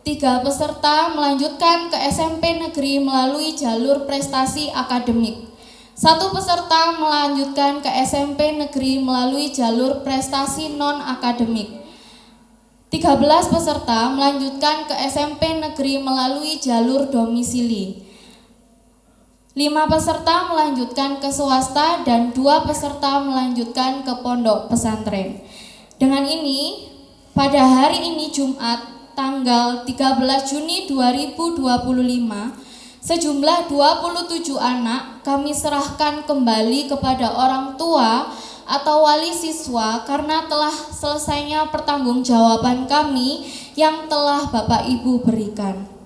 3 peserta melanjutkan ke SMP negeri melalui jalur prestasi akademik. 1 peserta melanjutkan ke SMP negeri melalui jalur prestasi non-akademik. 13 peserta melanjutkan ke SMP negeri melalui jalur domisili. 5 peserta melanjutkan ke swasta dan 2 peserta melanjutkan ke pondok pesantren. Dengan ini, pada hari ini Jumat, tanggal 13 Juni 2025, sejumlah 27 anak kami serahkan kembali kepada orang tua atau wali siswa karena telah selesainya pertanggungjawaban kami yang telah Bapak Ibu berikan.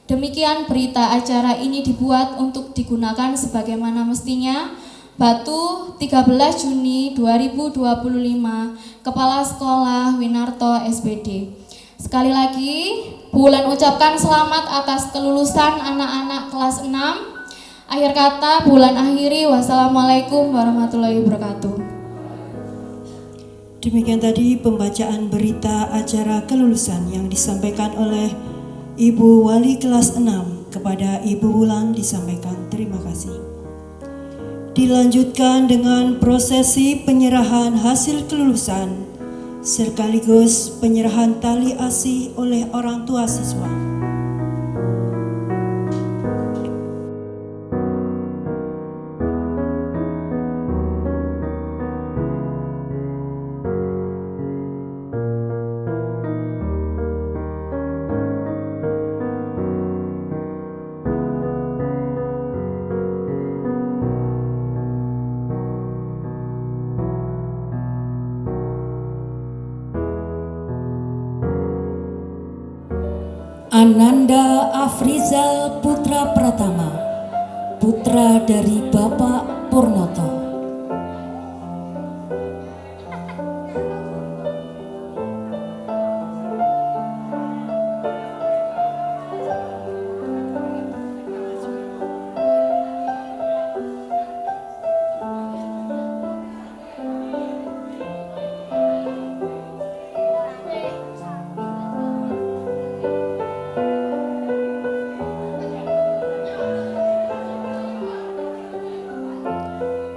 Demikian berita acara ini dibuat untuk digunakan sebagaimana mestinya. Batu 13 Juni 2025, Kepala Sekolah Winarto SPD. Sekali lagi, Bulan ucapkan selamat atas kelulusan anak-anak kelas 6. Akhir kata, Bulan akhiri. Wassalamualaikum warahmatullahi wabarakatuh. Demikian tadi pembacaan berita acara kelulusan yang disampaikan oleh Ibu Wali kelas 6 kepada Ibu Wulan disampaikan terima kasih. Dilanjutkan dengan prosesi penyerahan hasil kelulusan sekaligus penyerahan tali asih oleh orang tua siswa. Ananda Afrizal Putra Pratama, putra dari Bapak Purnoto.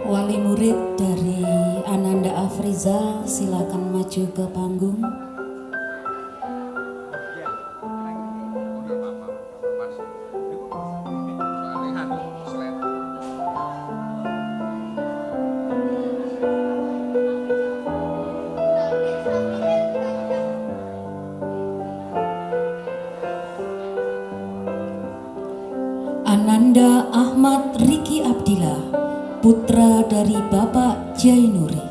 Wali murid dari Ananda Afrizal silakan maju ke panggung. Ananda Ahmad Riki Abdillah, putra dari Bapak Jainuri.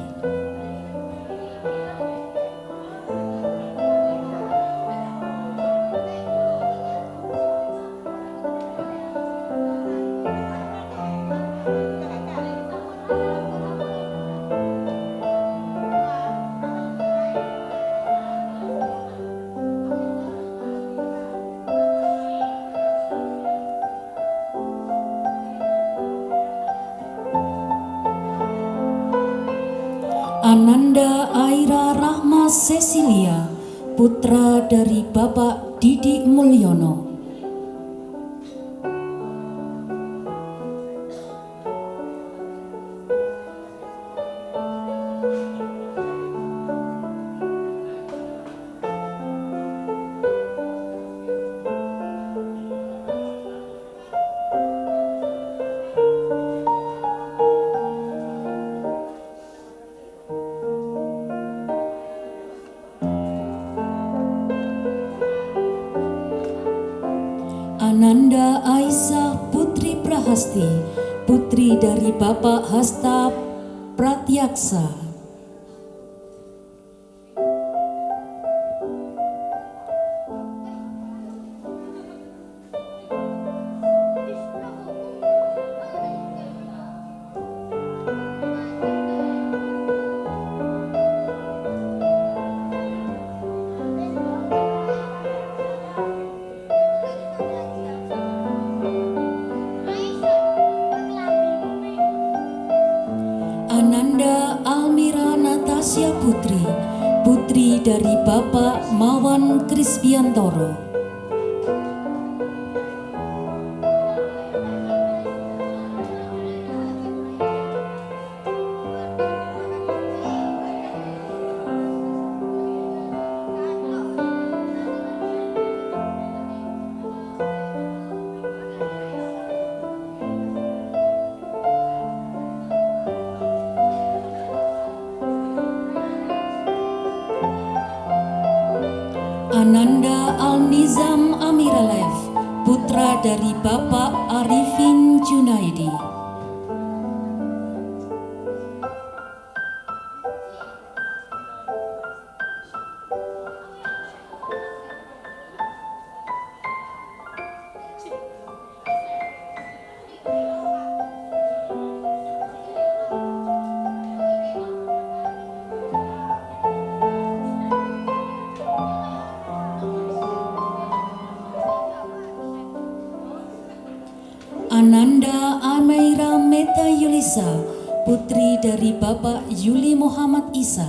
Ananda Aira Rahma Cecilia, putra dari Bapak Didi Mulyono. Ananda Aisyah Putri Prahasti, putri dari Bapak Hasta Pratyaksa. Ananda Almira Natasha Putri, putri dari Bapak Mawan Krisbiantoro. Ananda Al-Nizam Amiralev, putra dari Bapak Arifin Junaidi. Ananda Amaira Meta Yulisa, putri dari Bapak Yuli Muhammad Isa.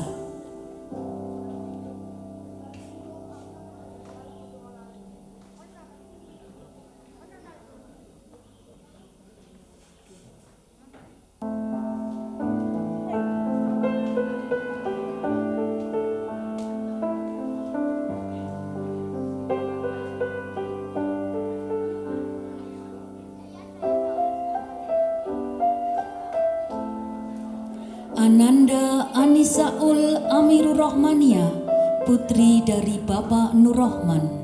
Ananda Anisaul Amirur Rahmania, putri dari Bapak Nur Rahman.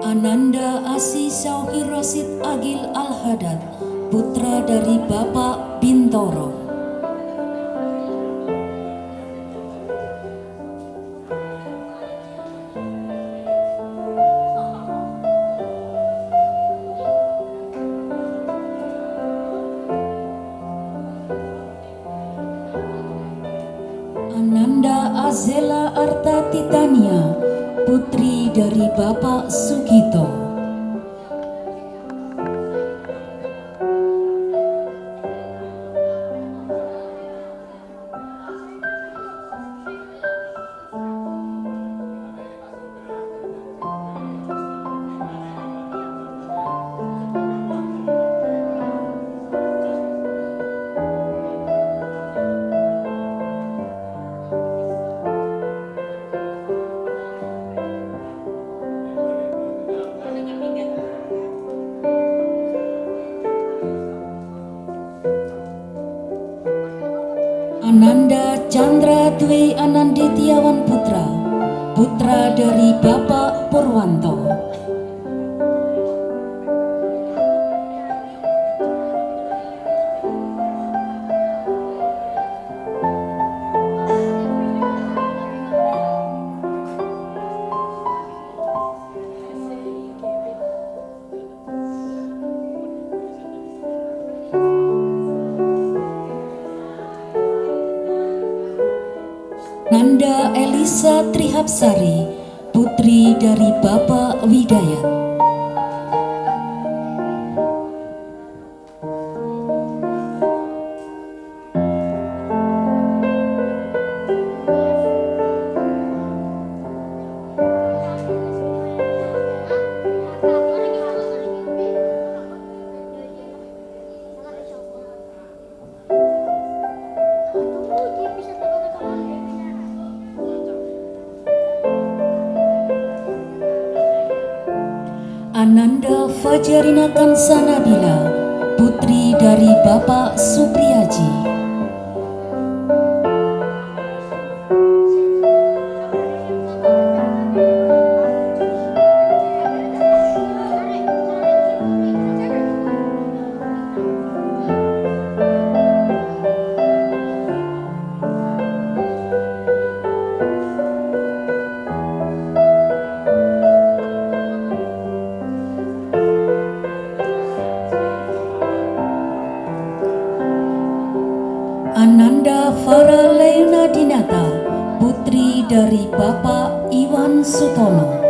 Ananda Asi Syauhir Rasid Agil Al-Hadad, putra dari Bapak Bintoro. Ananda Azela Arta Titania, putri dari Bapak Sugito. Ananda Chandra Dwi Ananditiawan Putra, putra dari Bapak Purwanto. Nanda Elisa Trihapsari, putri dari Bapak Widayat. Ananda Fajarina Kansanabila, putri dari Bapak Supriyaji. Ananda Farah Leuna Dinata, putri dari Bapak Iwan Sutono.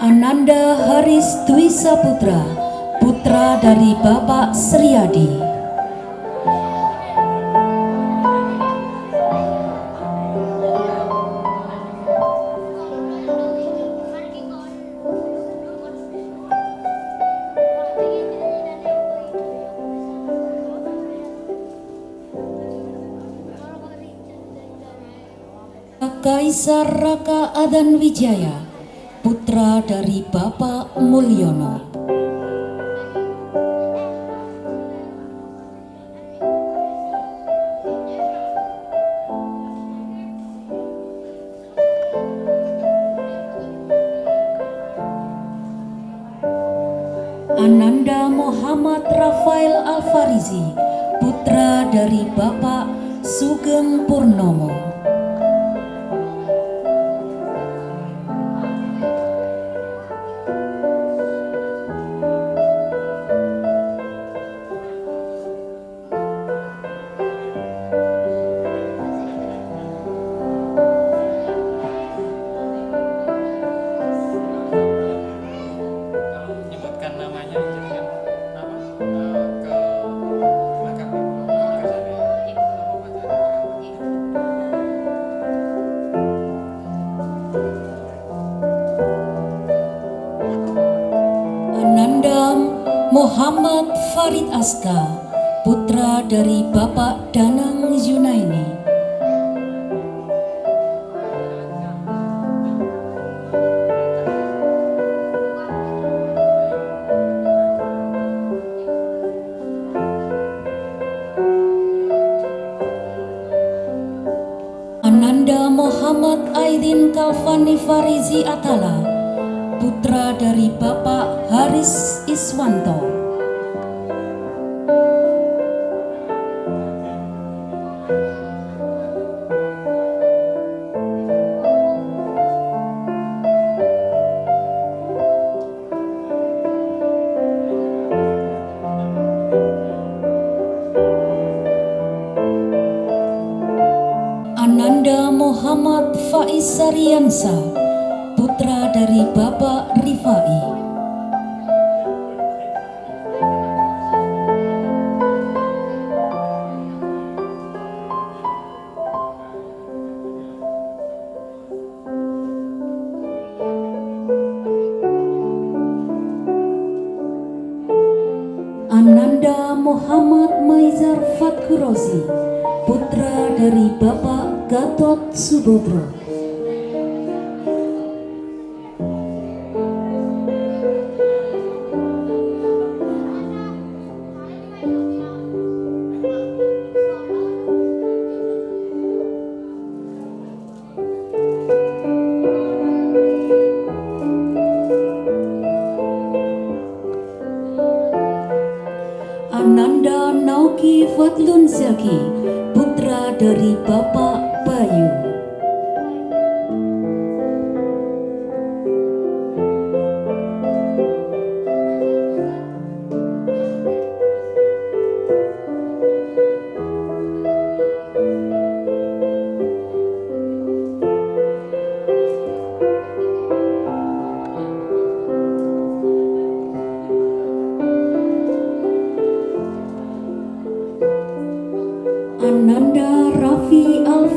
Ananda Haris Dwi Saputra, putra dari Bapak Sriyadi. Kaisar Raka Adan Wijaya, putra dari Bapak Mulyono. Ananda Muhammad Rafael Alfarizi, putra dari Bapak Sugeng Purnomo. Muhammad Farid Aska, putra dari Bapak Danang Yunaini. Ananda Muhammad Aidin Kalfani Farizi Atala, putra dari Bapak Haris Iswanto. Ananda Muhammad Faiz Sariansa, putra dari Bapak Rifai. Ananda Muhammad Maizar Fatkurozi, putra dari Bapak Gatot Subodro. Ananda Nauki Fadlun Zaki, putra dari Bapak Bayu.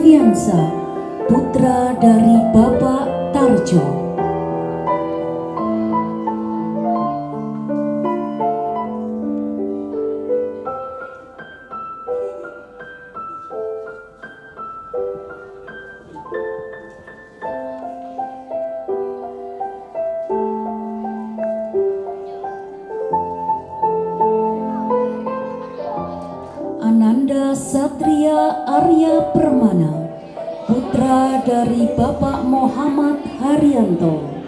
Noviansa, putra dari Bapak Tarjo. Ananda Satria Arya Permana, putra dari Bapak Muhammad Haryanto.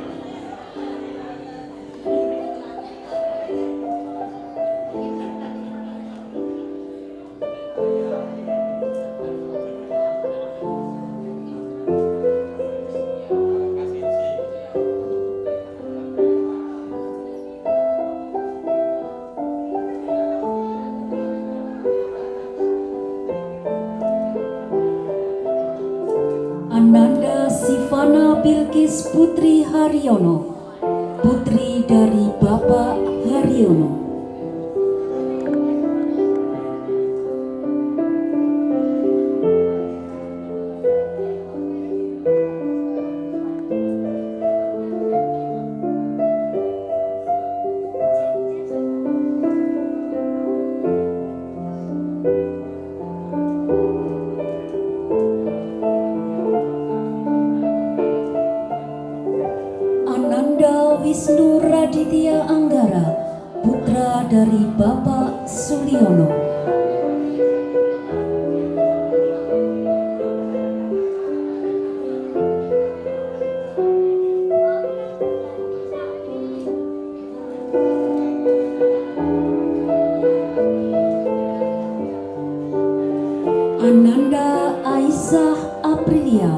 Ananda Sivana Bilkis Putri Haryono, putri dari Bapak Haryono. Ananda Wisnu Raditya Anggara, putra dari Bapak Suliono. Ananda Aisyah Aprilia,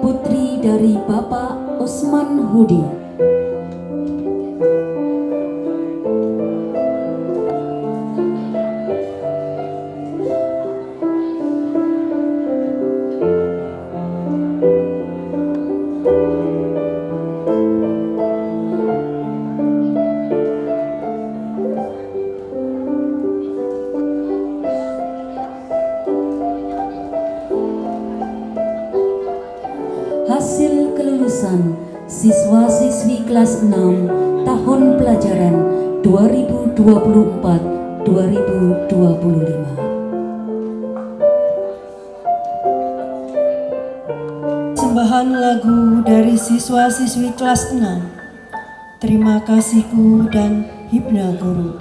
putri dari Bapak Usman Hudi. Hasil kelulusan siswa-siswi kelas 6 tahun pelajaran 2024-2025. Sembahan lagu dari siswa-siswi kelas 6. Terima kasihku dan himne guru.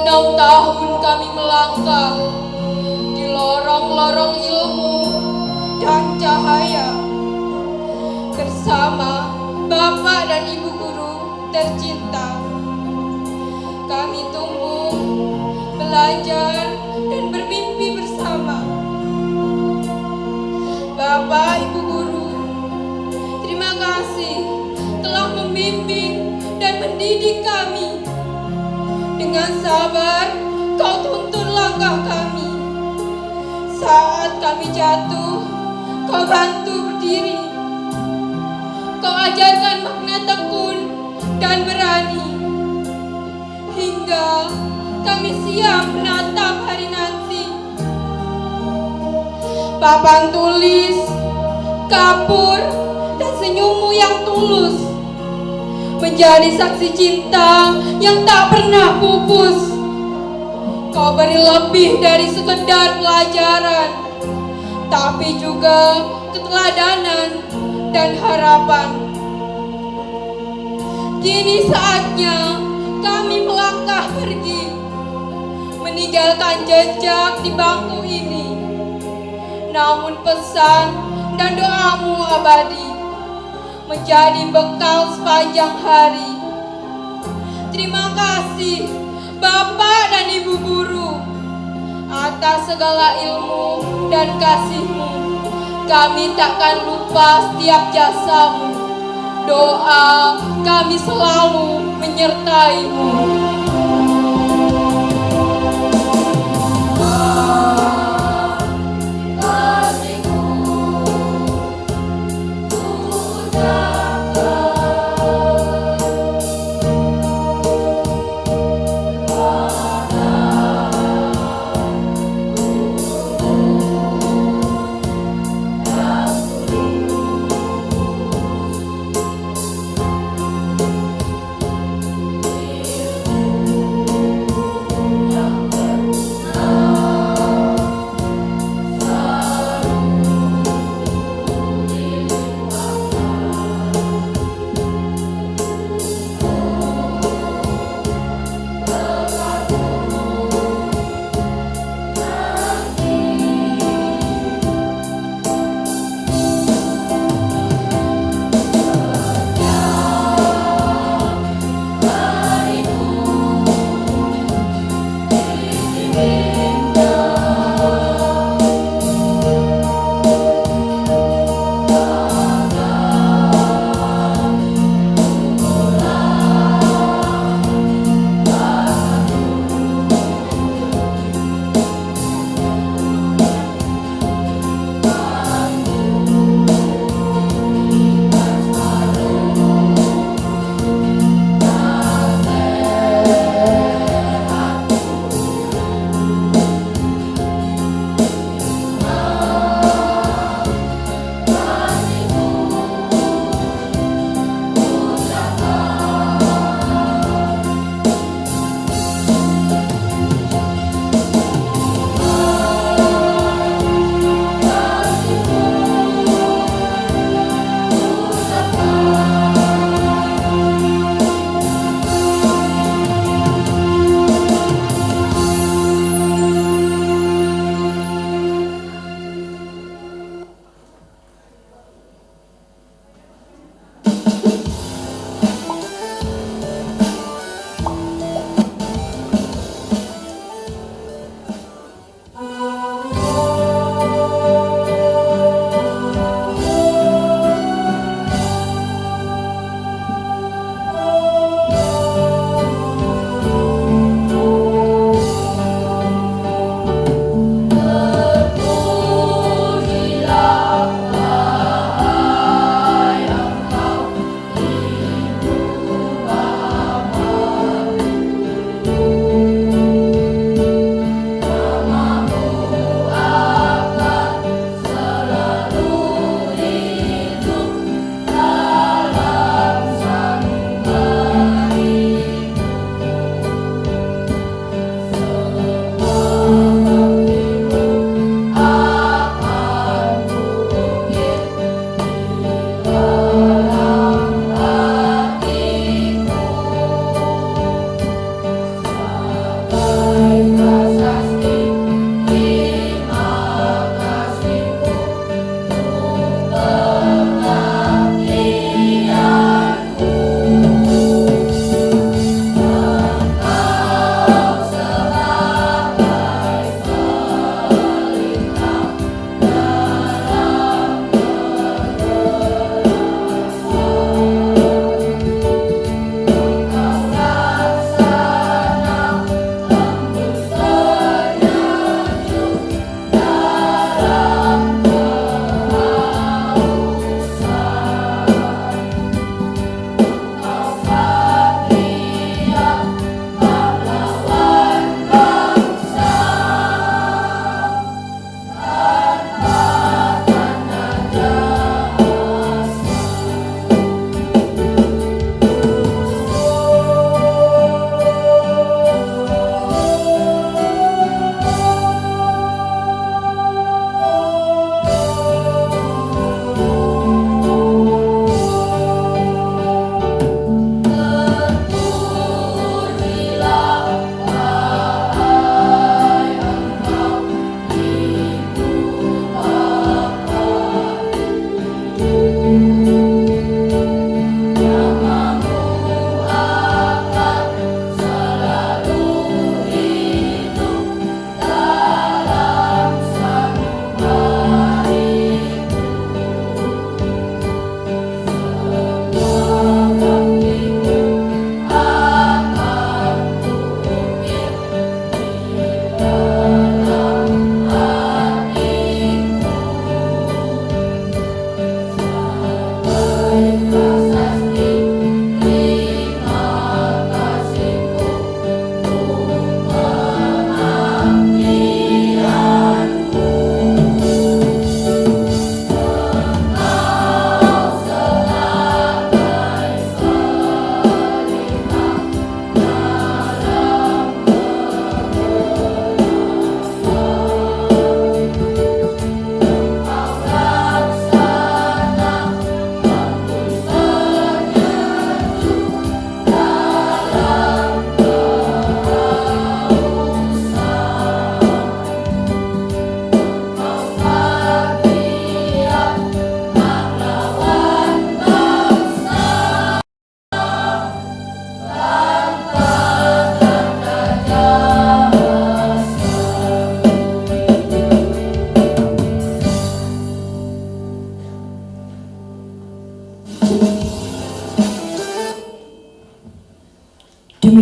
6 tahun kami melangkah di lorong-lorong ilmu dan cahaya bersama Bapak dan Ibu guru tercinta. Kami tumbuh, belajar, dan bermimpi bersama. Bapak, Ibu guru, terima kasih telah membimbing dan mendidik kami. Dengan sabar, Kau tuntun langkah kami. Saat kami jatuh, Kau bantu berdiri. Kau ajarkan makna tekun dan berani, hingga kami siap menatap hari nanti. Papan tulis, kapur, dan senyummu yang tulus menjadi saksi cinta yang tak pernah pupus. Kau beri lebih dari sekedar pelajaran, tapi juga keteladanan dan harapan. Kini saatnya kami melangkah pergi, meninggalkan jejak di bangku ini. Namun pesan dan doamu abadi, menjadi bekal sepanjang hari. Terima kasih Bapak dan Ibu guru atas segala ilmu dan kasih-Mu. Kami takkan lupa setiap jasamu. Doa kami selalu menyertai-Mu.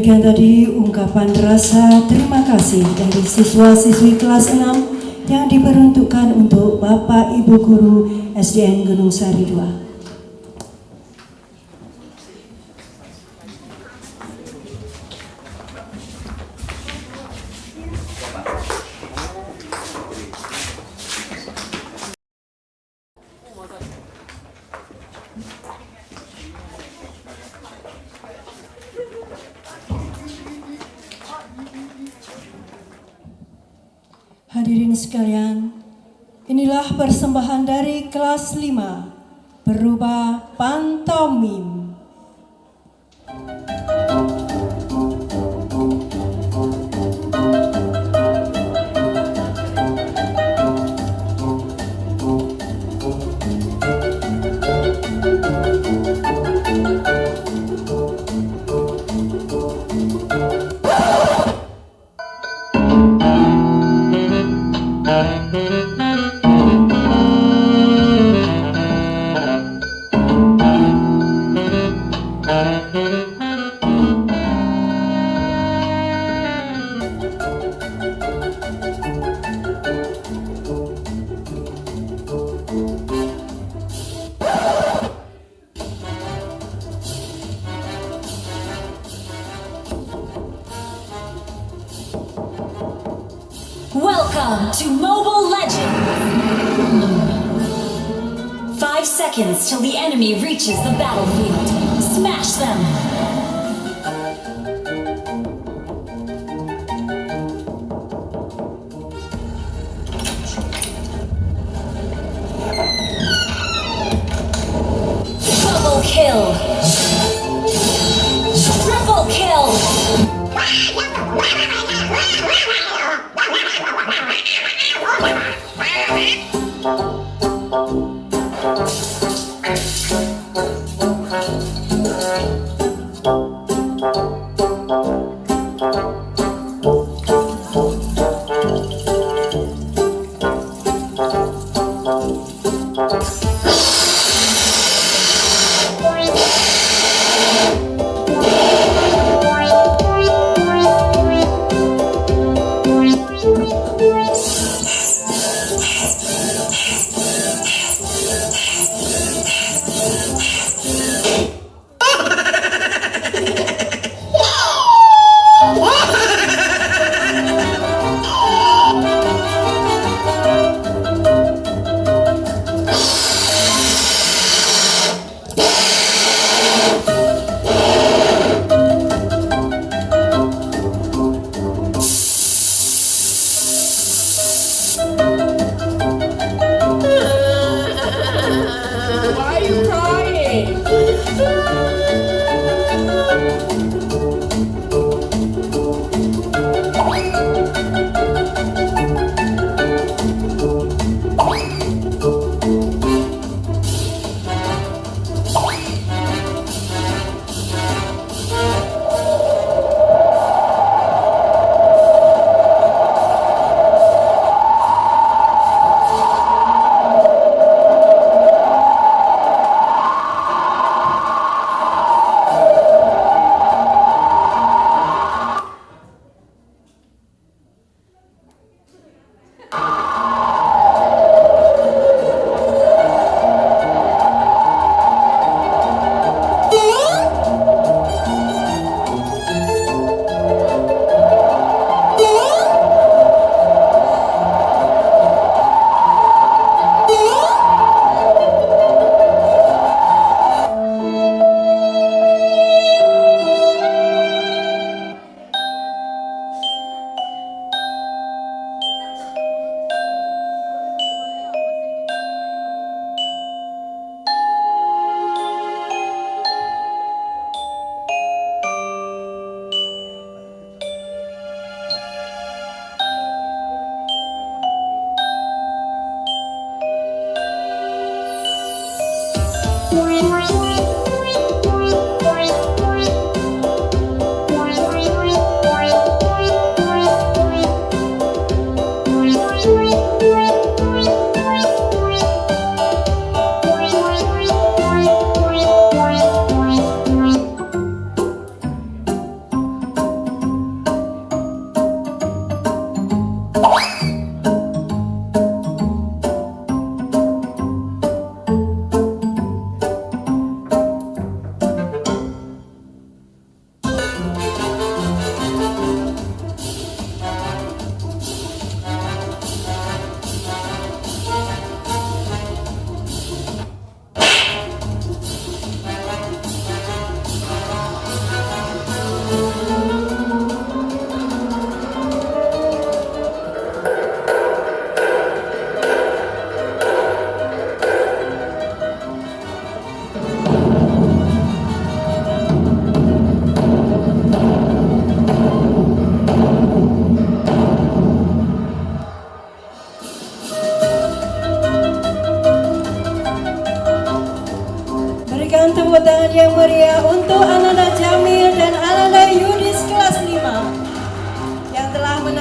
Demikian tadi ungkapan rasa terima kasih dari siswa-siswi kelas 6 yang diperuntukkan untuk Bapak Ibu Guru SDN Gunung Sari II. Hadirin sekalian, inilah persembahan dari kelas 5 berupa pantomim. Welcome to Mobile Legends! 5 seconds till the enemy reaches the battlefield. Smash them! Double kill! Triple kill!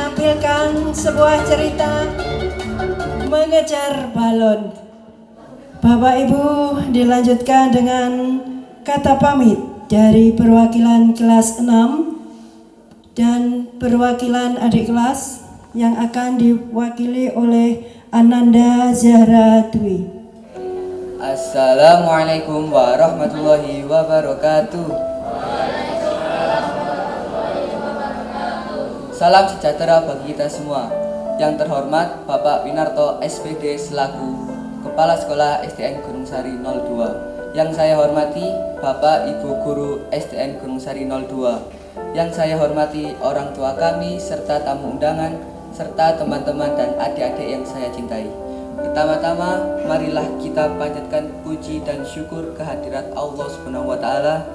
menampilkan sebuah cerita mengejar balon. Bapak Ibu, dilanjutkan dengan kata pamit dari perwakilan kelas 6 dan perwakilan adik kelas yang akan diwakili oleh Ananda Zahra Dwi. Assalamualaikum warahmatullahi wabarakatuh. Salam sejahtera bagi kita semua. Yang terhormat Bapak Winarto SPD selaku Kepala Sekolah SDN Gunung Sari 02. Yang saya hormati Bapak Ibu Guru SDN Gunung Sari 02. Yang saya hormati orang tua kami serta tamu undangan serta teman-teman dan adik-adik yang saya cintai. Pertama-tama, marilah kita panjatkan puji dan syukur kehadirat Allah Subhanahu wa taala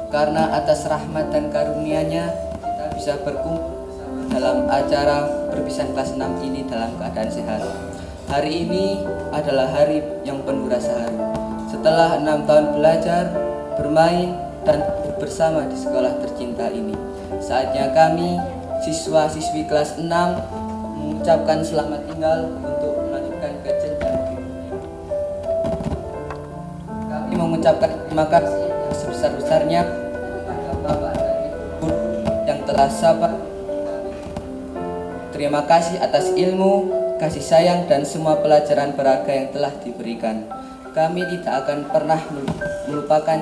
karena atas rahmat dan karunia-Nya kita bisa berkumpul bersama dalam acara perpisahan kelas 6 ini dalam keadaan sehat. Hari ini adalah hari yang penuh rasa haru. Setelah 6 tahun belajar, bermain, dan bersama di sekolah tercinta ini, saatnya kami, siswa-siswi kelas 6, mengucapkan selamat tinggal untuk melanjutkan ke jenjang berikutnya. Kami mengucapkan terima kasih sebesar-besarnya kepada Bapak dan Ibu yang telah sabar. Terima kasih atas ilmu, kasih sayang, dan semua pelajaran berharga yang telah diberikan. Kami tidak akan pernah melupakan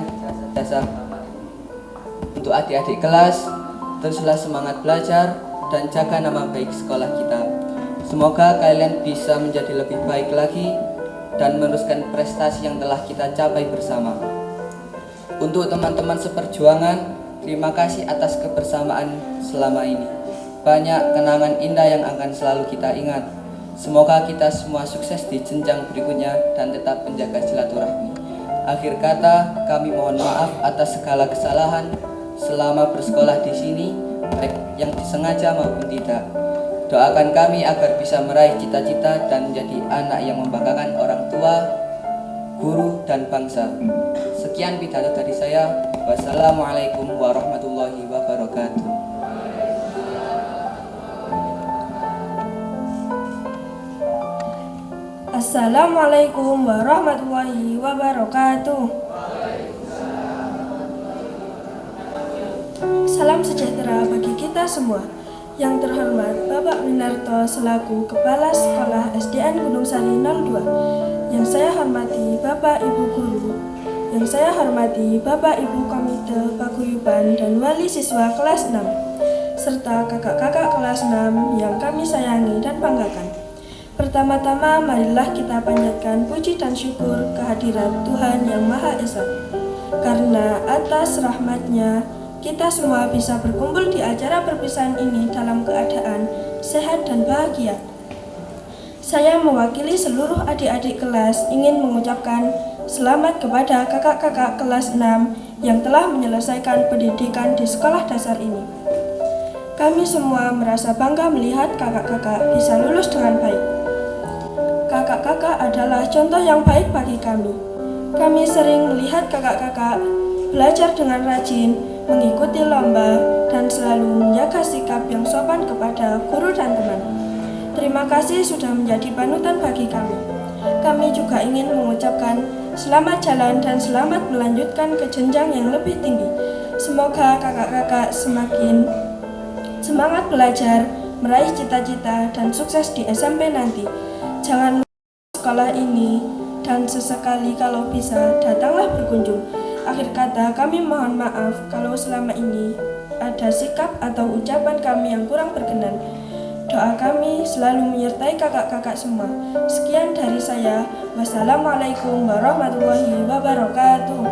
jasa untuk adik-adik kelas. Teruslah semangat belajar dan jaga nama baik sekolah kita. Semoga kalian bisa menjadi lebih baik lagi dan meneruskan prestasi yang telah kita capai bersama. Untuk teman-teman seperjuangan, terima kasih atas kebersamaan selama ini. Banyak kenangan indah yang akan selalu kita ingat. Semoga kita semua sukses di jenjang berikutnya dan tetap menjaga silaturahmi. Akhir kata, kami mohon maaf atas segala kesalahan selama bersekolah di sini, baik yang disengaja maupun tidak. Doakan kami agar bisa meraih cita-cita dan menjadi anak yang membanggakan orang tua, guru, dan bangsa. Sekian pidato dari saya. Wassalamualaikum warahmatullahi wabarakatuh. Assalamualaikum warahmatullahi wabarakatuh. Salam sejahtera bagi kita semua. Yang terhormat Bapak Winarto selaku Kepala Sekolah SDN Gunung Sari 02. Yang saya hormati Bapak Ibu Guru. Yang saya hormati Bapak Ibu Komite Paguyuban dan Wali Siswa kelas 6. Serta kakak-kakak kelas 6 yang kami sayangi dan banggakan. Pertama-tama marilah kita panjatkan puji dan syukur kehadirat Tuhan Yang Maha Esa. Karena atas rahmat-Nya kita semua bisa berkumpul di acara perpisahan ini dalam keadaan sehat dan bahagia. Saya mewakili seluruh adik-adik kelas ingin mengucapkan selamat kepada kakak-kakak kelas 6 yang telah menyelesaikan pendidikan di sekolah dasar ini. Kami semua merasa bangga melihat kakak-kakak bisa lulus dengan baik. Kakak-kakak adalah contoh yang baik bagi kami. Kami sering melihat kakak-kakak belajar dengan rajin, mengikuti lomba, dan selalu menjaga sikap yang sopan kepada guru dan teman. Terima kasih sudah menjadi panutan bagi kami. Kami juga ingin mengucapkan selamat jalan dan selamat melanjutkan ke jenjang yang lebih tinggi. Semoga kakak-kakak semakin semangat belajar, meraih cita-cita, dan sukses di SMP nanti. Jangan lupa sekolah ini, dan sesekali kalau bisa datanglah berkunjung. Akhir kata, kami mohon maaf kalau selama ini ada sikap atau ucapan kami yang kurang berkenan. Doa kami selalu menyertai kakak-kakak semua. Sekian dari saya. Wassalamualaikum warahmatullahi wabarakatuh.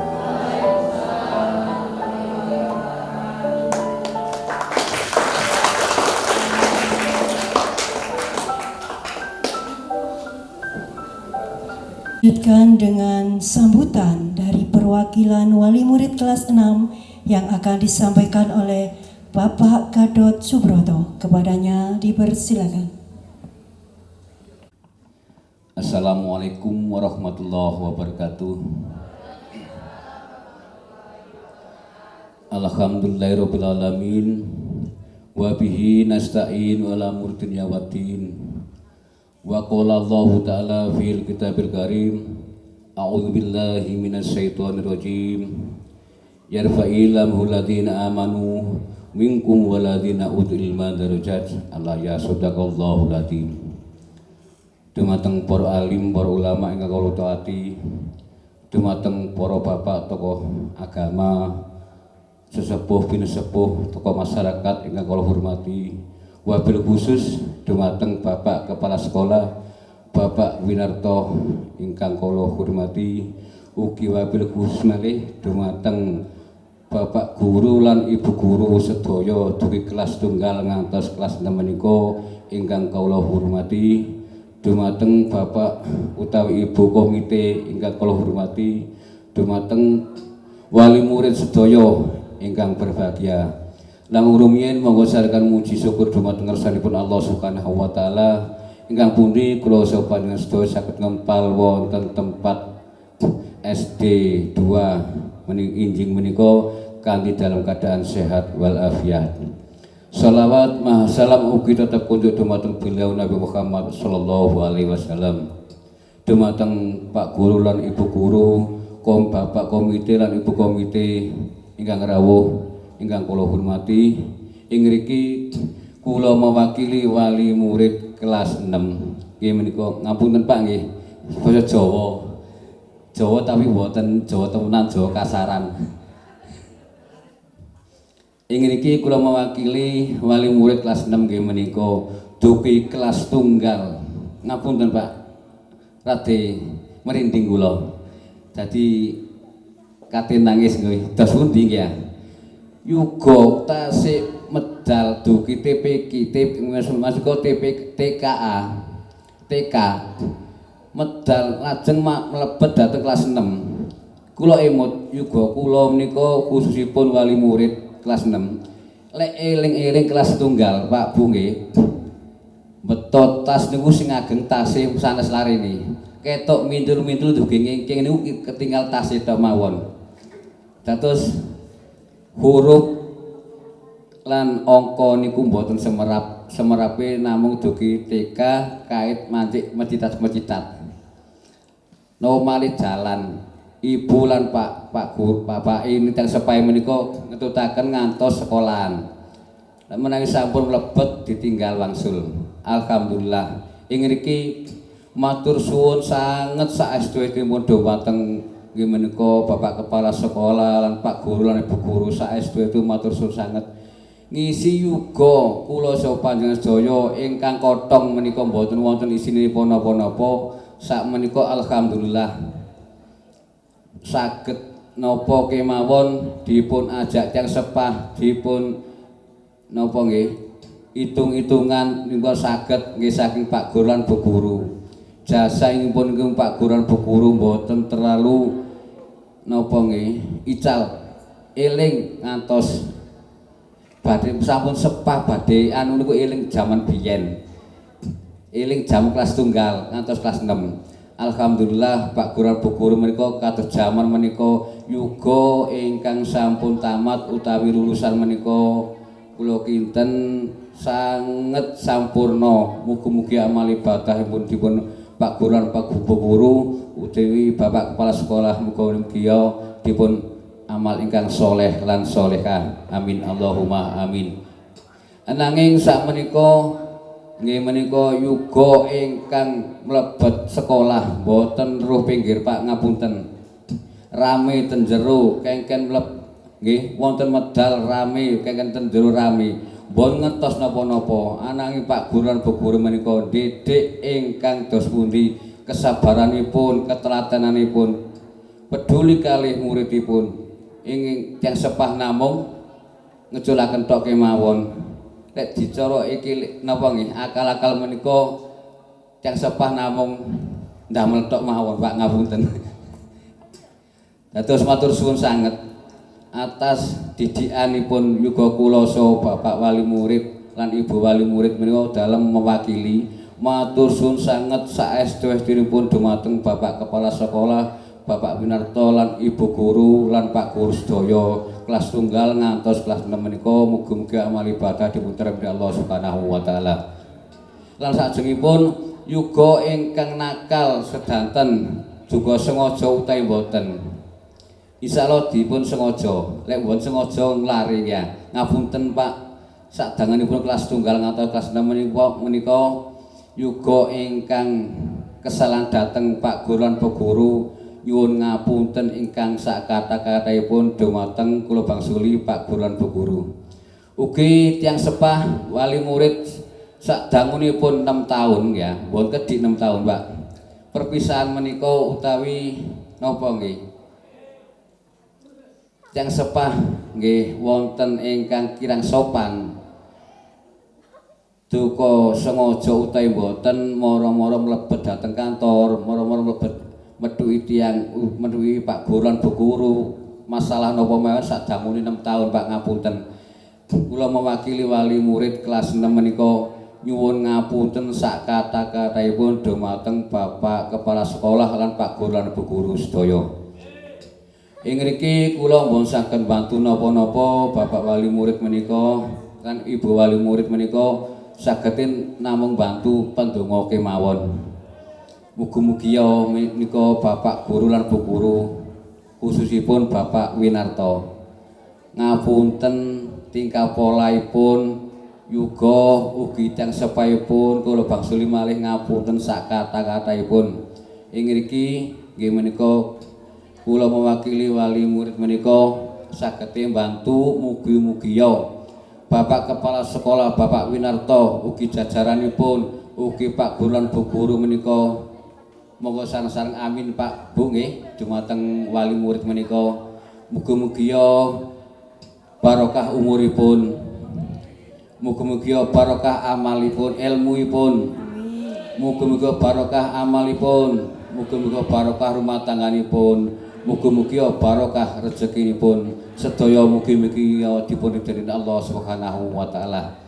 Lanjutkan dengan sambutan dari perwakilan wali murid kelas 6 yang akan disampaikan oleh Bapak Gadot Subroto. Kepadanya dipersilakan. Assalamualaikum warahmatullahi wabarakatuh. Alhamdulillahirabbil alamin. wa bihi nasta'in wa la murtin yawaddin. Wa qala Allah ta'ala fil kitabil karim, a'udzu billahi minasyaitonir rajim. Yarfa'illahu alladziina amanu minkum waladina utul ilma darajat. Allah ya sadaqallahu ladim. Dumateng para alim, para ulama ingkang kula taati, dumateng para bapak tokoh agama, sesepuh pinesepuh tokoh masyarakat ingkang kula hormati, wabil khusus dumateng Bapak Kepala Sekolah Bapak Winarto ingkang kula hormati, ugi wabil khusus malih dumateng Bapak guru lan ibu guru sedaya dugi kelas tunggal ngantos kelas 6 menika ingkang kula hormati, dumateng Bapak utawi ibu komite ingkang kula hormati, dumateng wali murid sedaya ingkang berbahagia. Langkung rumiyin monggo sarekaken muji syukur dumateng ngarsanipun Allah Subhanahu wa taala ingkang pundi kula panjenengan sedaya saged ngempal wonten tempat SD 2 injing menika kanthi dalam keadaan sehat wal afiat. Salawat maha salam ugi tetep kunjuk dumateng beliau Nabi Muhammad sallallahu alaihi wasallam. Dumateng Pak Guru lan Ibu Guru, Bapak Komite lan Ibu Komite ingkang rawuh ingkang kula hormati, ing mriki kula mewakili wali murid kelas 6. Nggih menika ngapunten Pak nggih. Basa Jawa. Jawa tapi mboten Jawa temenan, Jawa kasaran. Ing mriki kula mewakili wali murid kelas 6 nggih menika dugi kelas tunggal. Ngapunten Pak. Rade merinding kula. Dadi kate nangis nggih. Dos pundi nggih ya? Yuga tasik medal dugi TPK masuk TKA TK medal lajeng mlebet dhateng kelas 6. Kula emut yuga kula menika khususipun wali murid kelas 6 lek eling-eling kelas tunggal Pak Bu nggih betot tas niku sing ageng tasih sanes larene ketok mintul-mintul dugi ngingking niku ketinggal tasih tok mawon. Dados huruf lan angka niku mboten semerape namung dugi TK kait mancik mecitat-mecitat. Nomale jalan ibu lan Pak Guru Bapak ini teng sepahe menika ngetutaken ngantos sekolahan. Lan menawi sampun mlebet ditinggal wangsul. Alhamdulillah. Ing ngriki matur suwun sanget saestunipun dhumateng nggih menika Bapak Kepala Sekolah lan Pak Guru lan Ibu Guru saestu itu matur suwun sanget. Ngisi yuga kula saha panjenengan sedaya ingkang kotong menika mboten wonten isinipun napa-napa. Sak menika alhamdulillah saged napa kemawon dipun ajak tiyang sepah dipun napa nggih hitung-hitungan niku saged nggih saking Pak Guru lan Bu Guru. Jasa ingipun Pak Guru lan Bu Guru mboten terlalu napa nggih ical eling ngantos badhe sampun sepah badhe anu niku eling jaman biyen. Eling jam kelas tunggal ngantos kelas 6. Alhamdulillah Pak Guru Bu Guru menika kados jaman menika yuga ingkang sampun tamat utawi lulusan menika kula kinten sanget sampurna. Mugi-mugi amal ibadahipun dipun Pak Guru lan Pak Bu Guru utawi Bapak Kepala Sekolah muga-mugi dipun amal ingkang soleh lan solehah. Amin Allahumma amin. Ananging sak menika nggih menika yuga ingkang mlebet sekolah mboten ruh pinggir Pak ngapunten. Rame ten jero kengken nggih wonten medal rame kengken ten jero rame. Mbon ngentos napa-napa ananging Pak Guru lan Bu Guru menika didik ingkang dos pundi kesabaranipun, ketelatenanipun, peduli kalih muridipun. Ing tiyang sepah namung ngejulaken tok kemawon. Lek dicara iki napa nggih akal-akal menika tiyang sepah namung ndamel tok mawon Pak ngapunten. Dados matur suwun sanget atas didikanipun yuga kula saha Bapak wali murid lan Ibu wali murid menika dalem mewakili matur suwun sanget saestu-estunipun dumateng Bapak Kepala Sekolah Bapak Winarto lan Ibu Guru lan Pak Guru sedaya kelas tunggal ngantos kelas 6 menika mugi-mugi amal ibadah diputer dening Allah Subhanahu wa taala. Lan sajengipun yuga ingkang nakal sedanten juga sengaja utawi mboten. Insyaallah dipun sengaja. Lek mboten sengaja nglari ya. Ngapunten Pak, sadangunipun kelas tunggal ngantos kelas 6 menika yuga ingkang kesalahan dateng Pak Guru lan Bu Guru nyuwun ngapunten ingkang sak kata-katahipun dhumateng kula bangsuli Pak Guru lan Bu Guru. Ugi tiyang sepah wali murid sadangunipun 6 tahun ya, mboten kedik 6 tahun Pak. Perpisahan menika utawi napa nggih? Tiyang sepah nggih wonten ingkang kirang sopan. Duka sengaja utawi mboten mara-mara mlebet dhateng kantor, mara-mara mlebet medhuki tiyang medhuki Pak Guru lan Bu Guru. Masalah napa mawon sadangune 6 tahun Pak, ngapunten. Kula mewakili wali murid kelas 6 menika nyuwun ngapunten sak kata-katahipun dhumateng Bapak Kepala Sekolah lan Pak Guru lan Bu Guru sedaya. Ing ngriki kula mboten saged bantu napa-napa Bapak wali murid menika lan Ibu wali murid menika sagetin namung bantu pendonga kemawon. Mugi-mugi ya menika Bapak Guru lan Bu Guru khususipun Bapak Winarto ngapunten tingkah polaipun yuga ugi tiyang sepahipun kula bangsuli malih ngapunten sak kata-katahipun. Ing ngriki nggih menika kula mewakili wali murid menika sagete bantu mugi-mugi ya Bapak Kepala Sekolah Bapak Winarto ugi jajaranipun ugi Pak Guru lan Bu Guru menika monggo sareng-sareng amin Pak Bu nggih dumateng wali murid menika mugi-mugi ya barokah umuripun, mugi-mugi ya barokah amalipun, ilmuipun, mugi-mugi barokah amalipun, mugi-mugi barokah rumah tangganipun, mugi-mugi barokah rezekinipun sedaya mugi-mugi dipun ridhani Allah Subhanahu wa taala.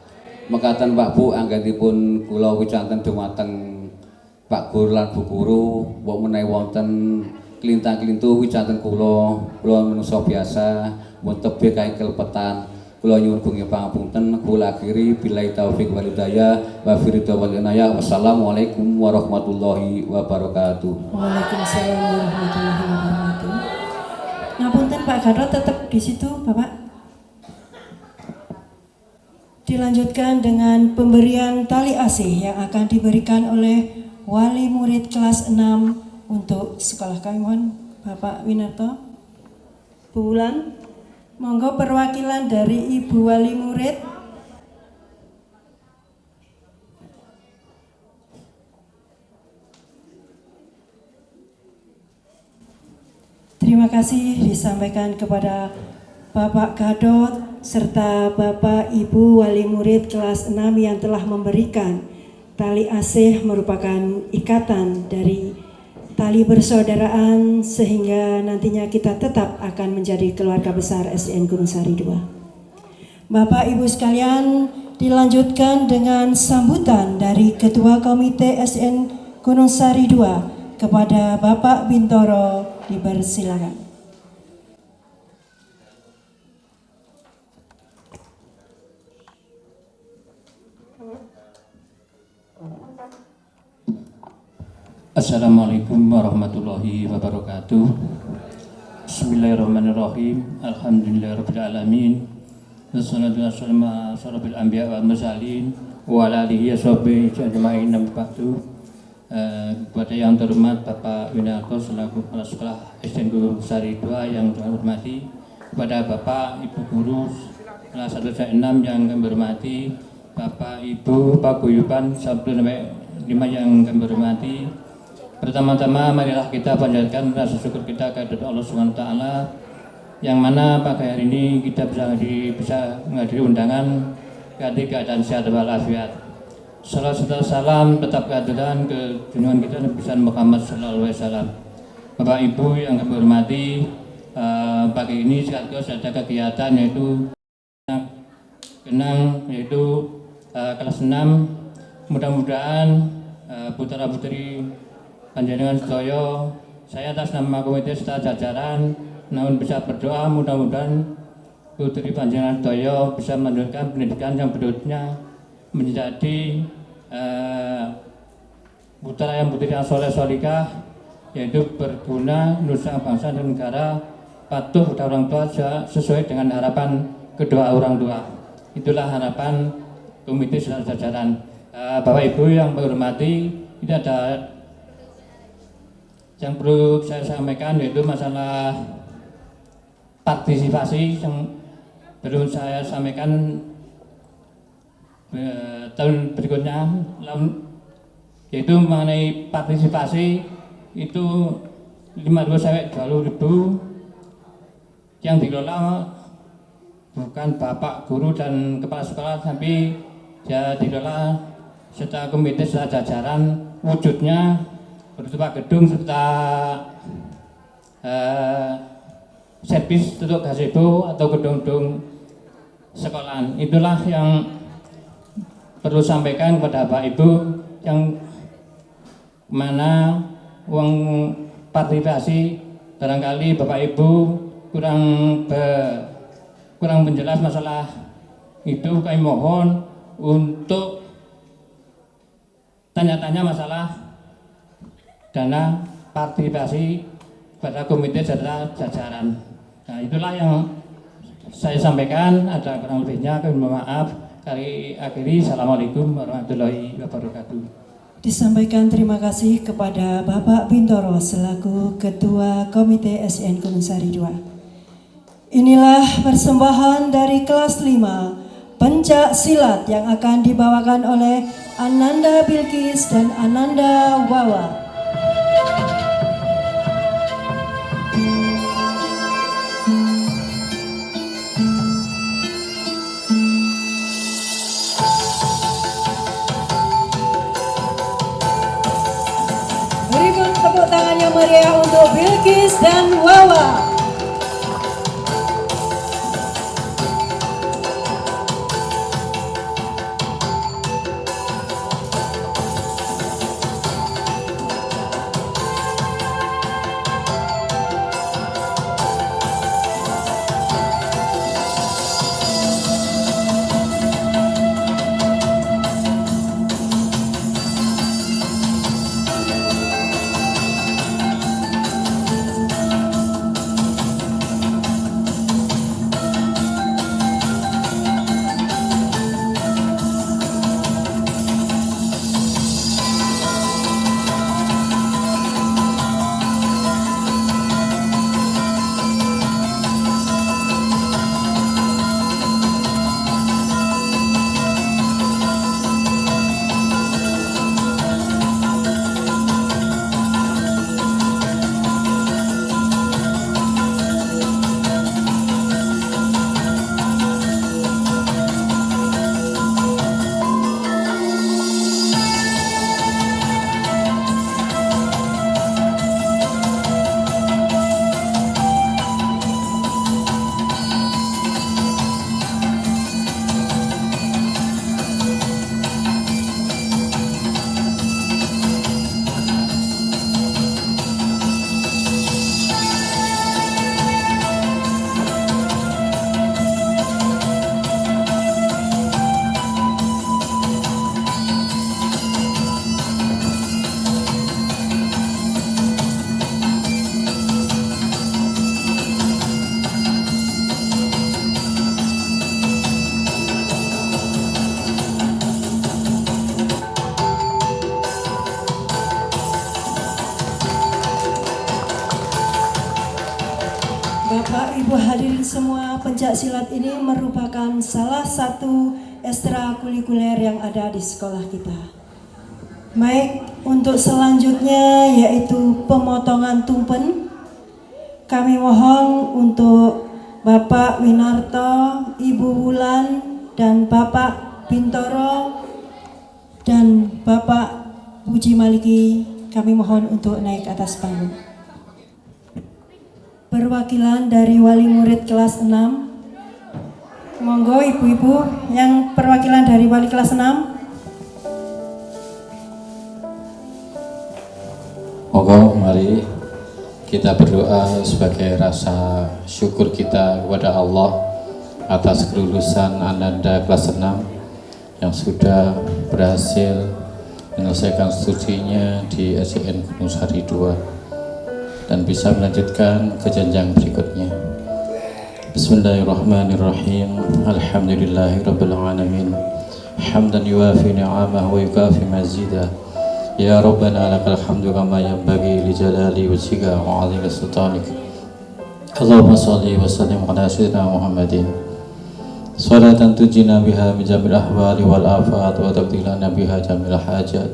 Mekaten Pak Bu anggenipun kula wicanten dumateng Pak Guru lan Bu Guru wong menawi wonten klintang-klintu wicanten kula manungsa biasa mun tebih kae kelepetan kula nyuwun gunge pangapunten kula akhiri billahi taufik wal hidayah wa firida wal inayah. Wassalamualaikum warahmatullahi wabarakatuh. Waalaikumsalam warahmatullahi wabarakatuh. Ngapunten Pak Gatot tetap di situ Bapak. Dilanjutkan dengan pemberian tali asih yang akan diberikan oleh wali murid kelas 6 untuk sekolah kami. Bapak Winarto, Bu Wulan, monggo perwakilan dari Ibu wali murid. Terima kasih disampaikan kepada Bapak Gadot serta Bapak Ibu wali murid kelas 6 yang telah memberikan tali asih merupakan ikatan dari tali persaudaraan sehingga nantinya kita tetap akan menjadi keluarga besar SDN Gunung Sari 2. Bapak Ibu sekalian, dilanjutkan dengan sambutan dari Ketua Komite SDN Gunung Sari 2 kepada Bapak Bintoro, dipersilakan. Assalamualaikum warahmatullahi wabarakatuh. Bismillahirrahmanirrahim. Alhamdulillahirrahmanirrahim. Wassalatu wassalamu ala asyrofil anbiya wal mursalin wa ala alihi washabihi ajma'in. Kepada yang terhormat Bapak Winarto selaku Kepala Sekolah SDN Gunung Sari 2 yang saya hormati, kepada Bapak Ibu Guru kelas 1 sampai 6 yang kami hormati, Bapak Ibu Paguyuban 1 sampai 5 yang kami hormati. Pertama-tama marilah kita panjatkan rasa syukur kita kepada Allah Subhanahu wa taala yang mana pagi hari ini kita bisa menghadiri undangan keadaan sehat walafiat. Salam serta salam tetap kehadiran ke junjungan kita Nabi Muhammad sallallahu alaihi wasallam. Bapak Ibu yang kami hormati, pagi ini sekaligus ada kegiatan yaitu kenang yaitu kelas 6. Mudah-mudahan putra-putri panjenengan sedaya, saya atas nama komite serta jajaran namun bisa berdoa mudah-mudahan Putri Panjenengan Daya bisa melanjutkan pendidikan yang berikutnya menjadi putra yang putri yang soleh solikah, yaitu berguna nusa bangsa dan negara, patuh pada orang tua sesuai dengan harapan kedua orang tua. Itulah harapan komite jajaran. Bapak Ibu yang saya hormati, ini ada yang perlu saya sampaikan, yaitu masalah partisipasi yang belum saya sampaikan tahun berikutnya, yaitu mengenai partisipasi itu 5.000 sampai 20.000 yang dikelola bukan Bapak Guru dan Kepala Sekolah, tapi ya dikelola serta komite serta jajaran, wujudnya berupa gedung serta servis untuk gazebo atau gedung-gedung sekolahan. Itulah yang perlu sampaikan kepada Bapak Ibu, yang mana uang partisipasi barangkali Bapak Ibu kurang menjelas masalah itu. Kami mohon untuk tanya-tanya masalah dana partisipasi pada komite jajaran. Nah, itulah yang saya sampaikan. Ada kurang lebihnya kami mohon maaf. Kali akhiri, Assalamualaikum warahmatullahi wabarakatuh. Disampaikan terima kasih kepada Bapak Bintoro selaku Ketua Komite SDN Gunung Sari II. Inilah persembahan dari kelas 5 pencak silat yang akan dibawakan oleh Ananda Bilkis dan Ananda Wawa. Berikut tepuk tangan yang meriah untuk Bilkis dan Wawa. Bapak Ibu hadirin semua, pencak silat ini merupakan salah satu ekstrakurikuler yang ada di sekolah kita. Baik, untuk selanjutnya yaitu pemotongan tumpen. Kami mohon untuk Bapak Winarto, Ibu Wulan, dan Bapak Bintoro dan Bapak Puji Maliki, kami mohon untuk naik ke atas panggung. Perwakilan dari wali murid kelas 6. Monggo ibu-ibu yang perwakilan dari wali kelas 6. Monggo mari kita berdoa sebagai rasa syukur kita kepada Allah atas kelulusan Ananda kelas 6 yang sudah berhasil menyelesaikan studinya di SDN Gunung Sari 2 dan bisa melanjutkan ke jenjang berikutnya. Bismillahirrahmanirrahim. Alhamdulillahirabbil alamin. Hamdan yuwafi ni'amahu wa yukafi mazidah. Ya Rabbana lakal hamdu kama yanbaghi li jalali wajhika wa 'azimi sultanik. Allahumma shalli wa sallim ala sayyidina Muhammadin. Salatan tujina biha min jamil ahwali wal afat wa taqdilana biha jamil hajat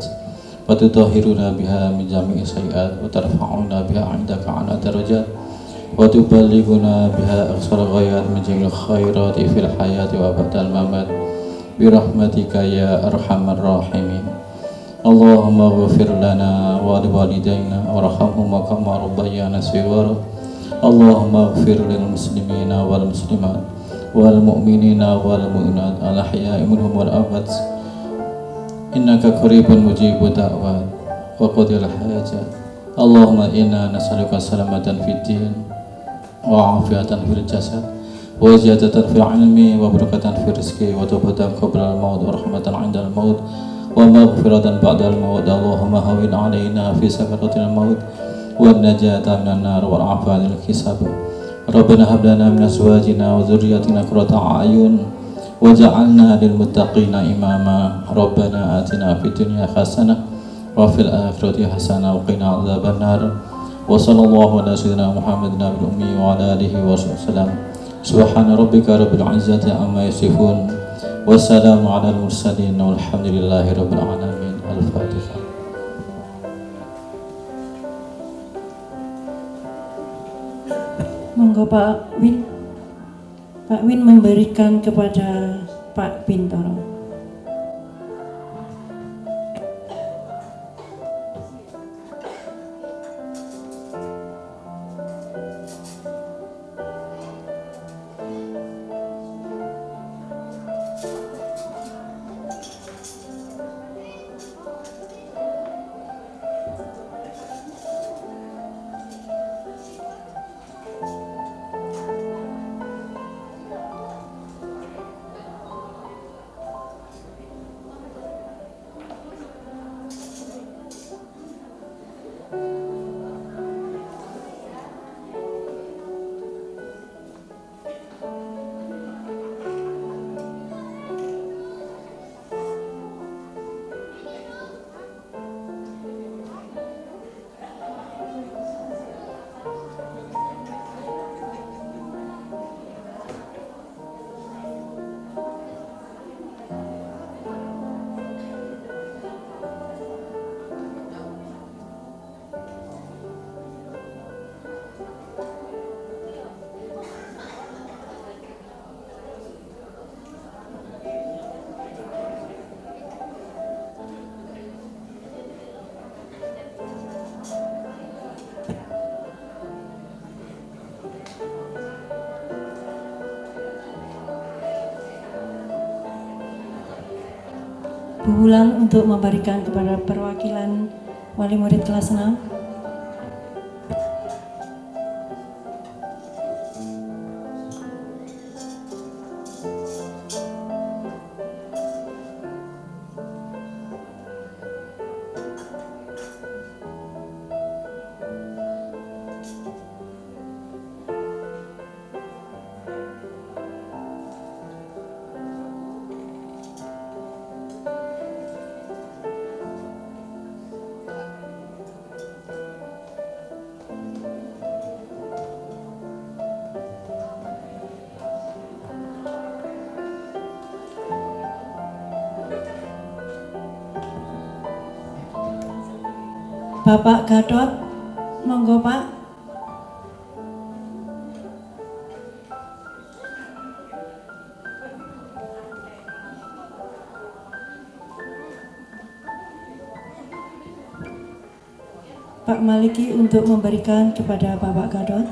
wa tutahhiruna biha min jami'i sayiat wa tarfa'una biha 'indaka 'ala darajat wa tuballighuna biha aqsal ghayat min jamil khairati fil hayati wa ba'dal mamat bi rahmatika ya arhamar rahimin. Allahumma ighfir lana wa liwalidayna warhamhuma kama rabbayana shighara. Allahumma ighfir lil muslimina wal muslimat wal mu'minina wal mu'minat al ahya'i minhum wal amwat innaka qaribun mujibud da'wat wa qadil hajat. Allahumma inna nas'aluka salamatan fid din wa afiatan fil jasad wa ziyadatan fil ilmi wa barakatan fil rizqi wa tawbatan qabla al maut wa rahmatan 'inda al maut wa maghfiratan ba'da al maut. Allahumma hawwin 'alaina fi sakaratil maut wa najata minan nar wal afwa lil hisab. Rabbana hab lana min azwajina wa dhurriyyatina qurrata a'yun waj'alna lil muttaqina imama. Rabbana atina fid dunya hasanah wa fil akhirati hasanah wa qina adzaban nar. Wa sallallahu ala sayyidina Muhammadin nabiyil ummi wa ala alihi wa sallam. Subhana rabbika rabbil izzati amma yasifun wa salamun ala al mursalin walhamdulillahi rabbil alamin. Al-Fatihah. Monggo Pak Win memberikan kepada Pak Bintoro. Bu Wulan untuk memberikan kepada perwakilan wali murid kelas 6. Bapak Gatot, monggo Pak. Pak Maliki untuk memberikan kepada Bapak Gatot.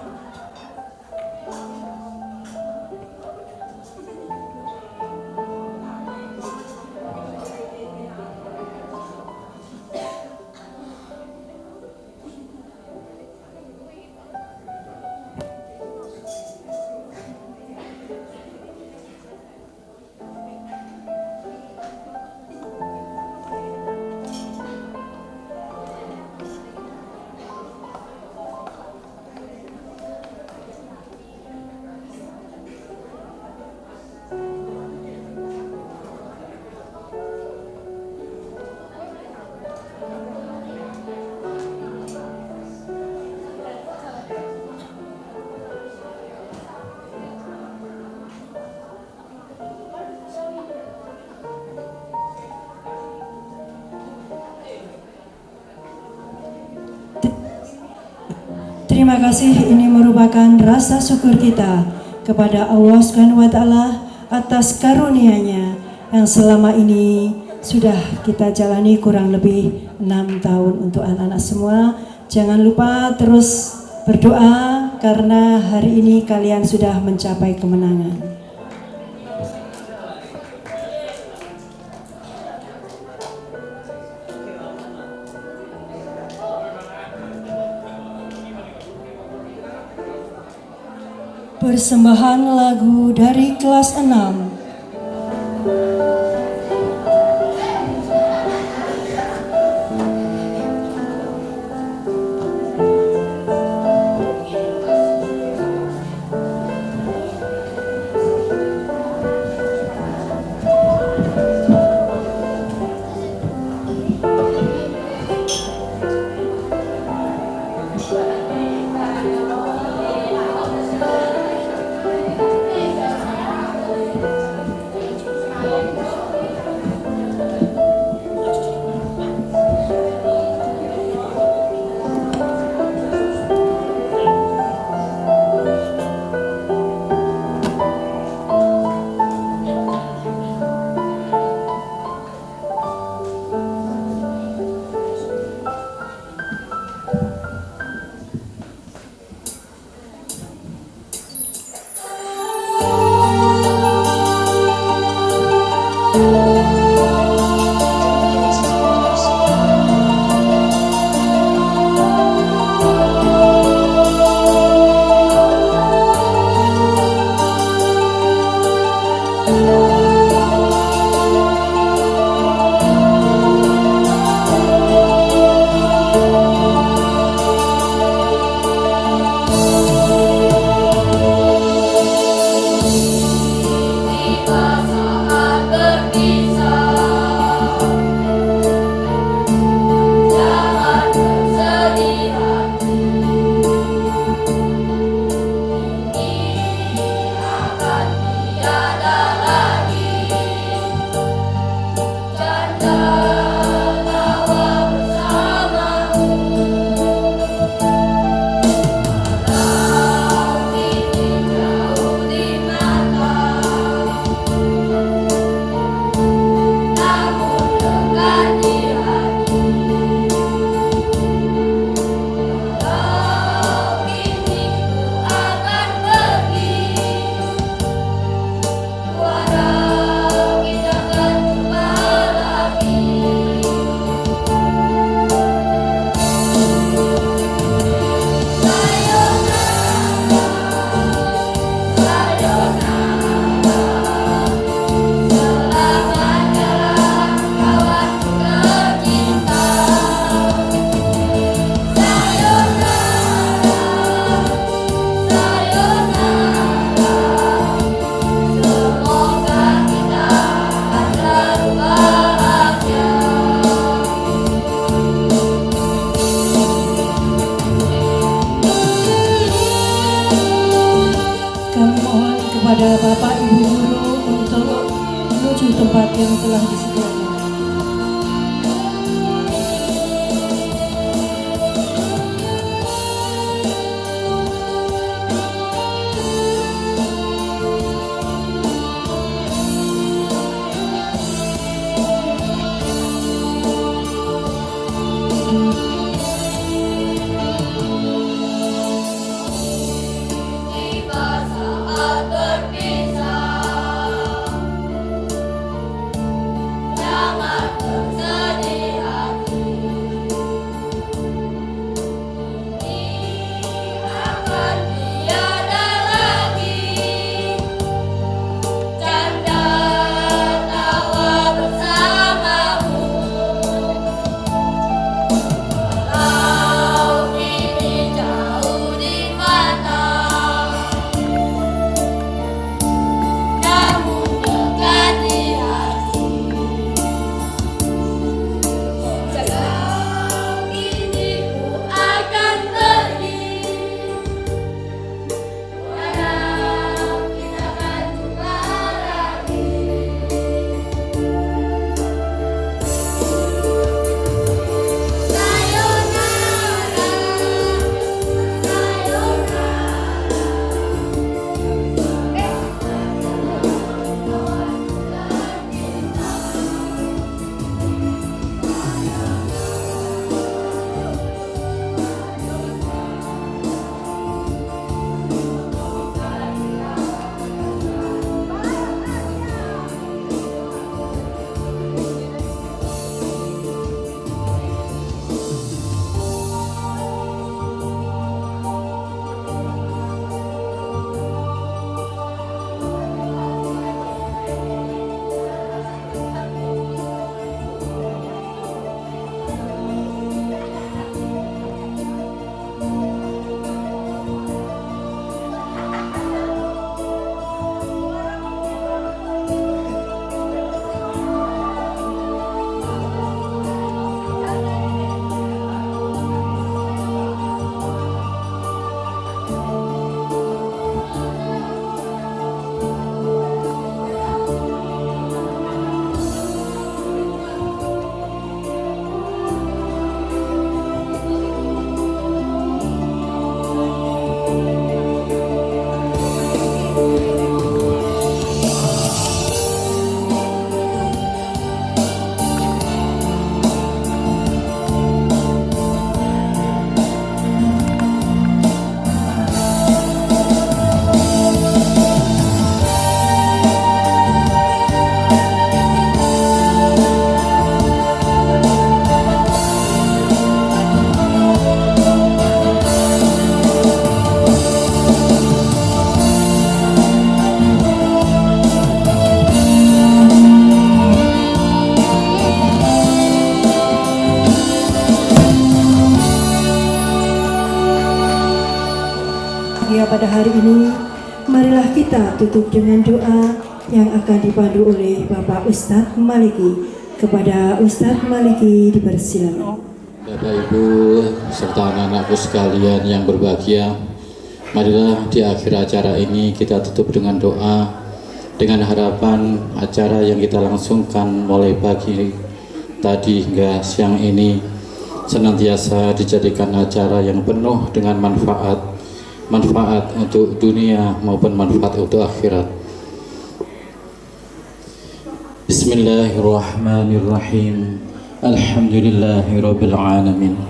Terima kasih, ini merupakan rasa syukur kita kepada Allah Subhanahu wa Ta'ala atas karunia-Nya yang selama ini sudah kita jalani kurang lebih 6 tahun untuk anak-anak semua. Jangan lupa terus berdoa karena hari ini kalian sudah mencapai kemenangan. Persembahan lagu dari kelas 6. Kepada Bapak Ibu Guru untuk menuju tempat yang telah disediakan. pada hari ini, marilah kita tutup dengan doa yang akan dipandu oleh Bapak Ustadz Maliki. Kepada Ustadz Maliki dipersilakan. Bapak Ibu serta anak-anakku sekalian yang berbahagia, marilah di akhir acara ini kita tutup dengan doa, dengan harapan acara yang kita langsungkan mulai pagi tadi hingga siang ini senantiasa dijadikan acara yang penuh dengan manfaat untuk dunia maupun manfaat untuk akhirat. Bismillahirrahmanirrahim. Alhamdulillahirabbil alamin.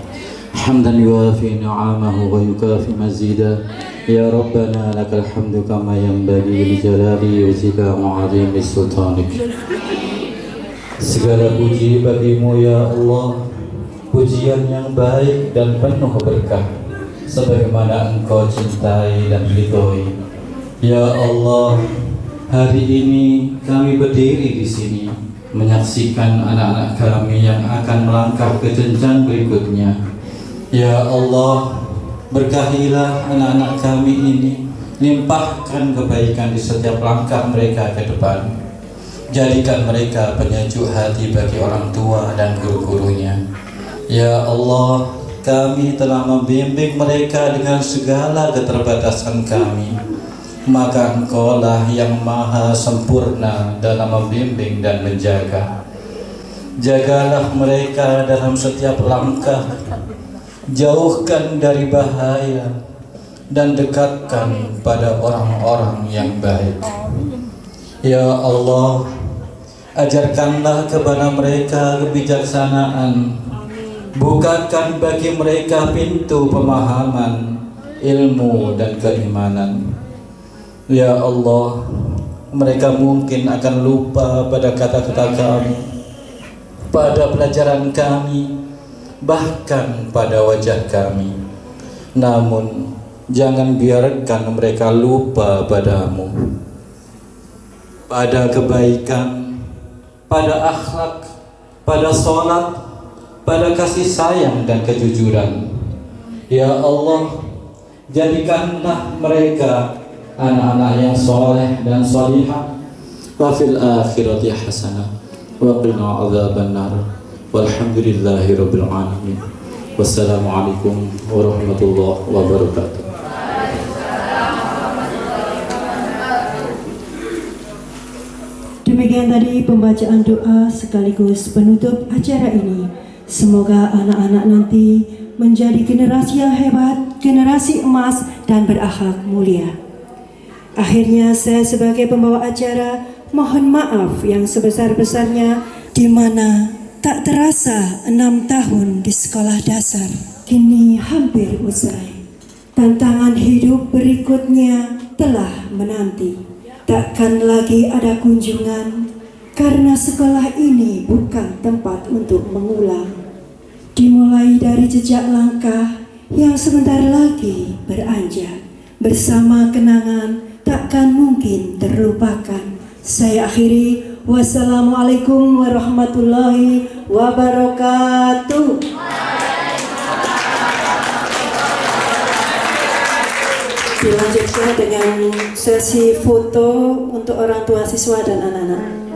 Hamdan yuwafi ni'amahu wa yukafi mazida. Ya Rabbana lakal hamdu kama yanbaghi li jalali wajhika wa 'azimi sultanik. Segala puji bagimu ya Allah, pujian yang baik dan penuh berkah, sebagaimana Engkau cintai dan ridhoi. Ya Allah, hari ini kami berdiri di sini menyaksikan anak-anak kami yang akan melangkah ke jenjang berikutnya. Ya Allah, berkahilah anak-anak kami ini, limpahkan kebaikan di setiap langkah mereka ke depan. Jadikan mereka penyejuk hati bagi orang tua dan guru-gurunya. Ya Allah, kami telah membimbing mereka dengan segala keterbatasan kami, maka Engkaulah yang maha sempurna dalam membimbing dan menjaga. Jagalah mereka dalam setiap langkah, jauhkan dari bahaya, dan dekatkan pada orang-orang yang baik. Ya Allah, ajarkanlah kepada mereka kebijaksanaan, bukakan bagi mereka pintu pemahaman, ilmu dan keimanan. Ya Allah, mereka mungkin akan lupa pada kata-kata kami, pada pelajaran kami, bahkan pada wajah kami. Namun, jangan biarkan mereka lupa padamu, pada kebaikan, pada akhlak, pada sholat, pada kasih sayang dan kejujuran. Ya Allah, jadikanlah mereka anak-anak yang soleh dan solihah. Wa fil akhirati hasanah wa qina adzabannar. Walhamdulillahirabbil alamin. Wassalamualaikum warahmatullahi wabarakatuh. Demikian tadi pembacaan doa sekaligus penutup acara ini. Semoga anak-anak nanti menjadi generasi yang hebat, generasi emas dan berakhlak mulia. Akhirnya saya sebagai pembawa acara mohon maaf yang sebesar-besarnya di mana tak terasa 6 tahun di sekolah dasar kini hampir usai. Tantangan hidup berikutnya telah menanti. Takkan lagi ada kunjungan karena sekolah ini bukan tempat untuk mengulang. Dimulai dari jejak langkah yang sebentar lagi beranjak bersama kenangan takkan mungkin terlupakan. Saya akhiri, wassalamualaikum warahmatullahi wabarakatuh. Dilanjutkan dengan sesi foto untuk orang tua siswa dan anak-anak.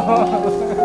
Allah.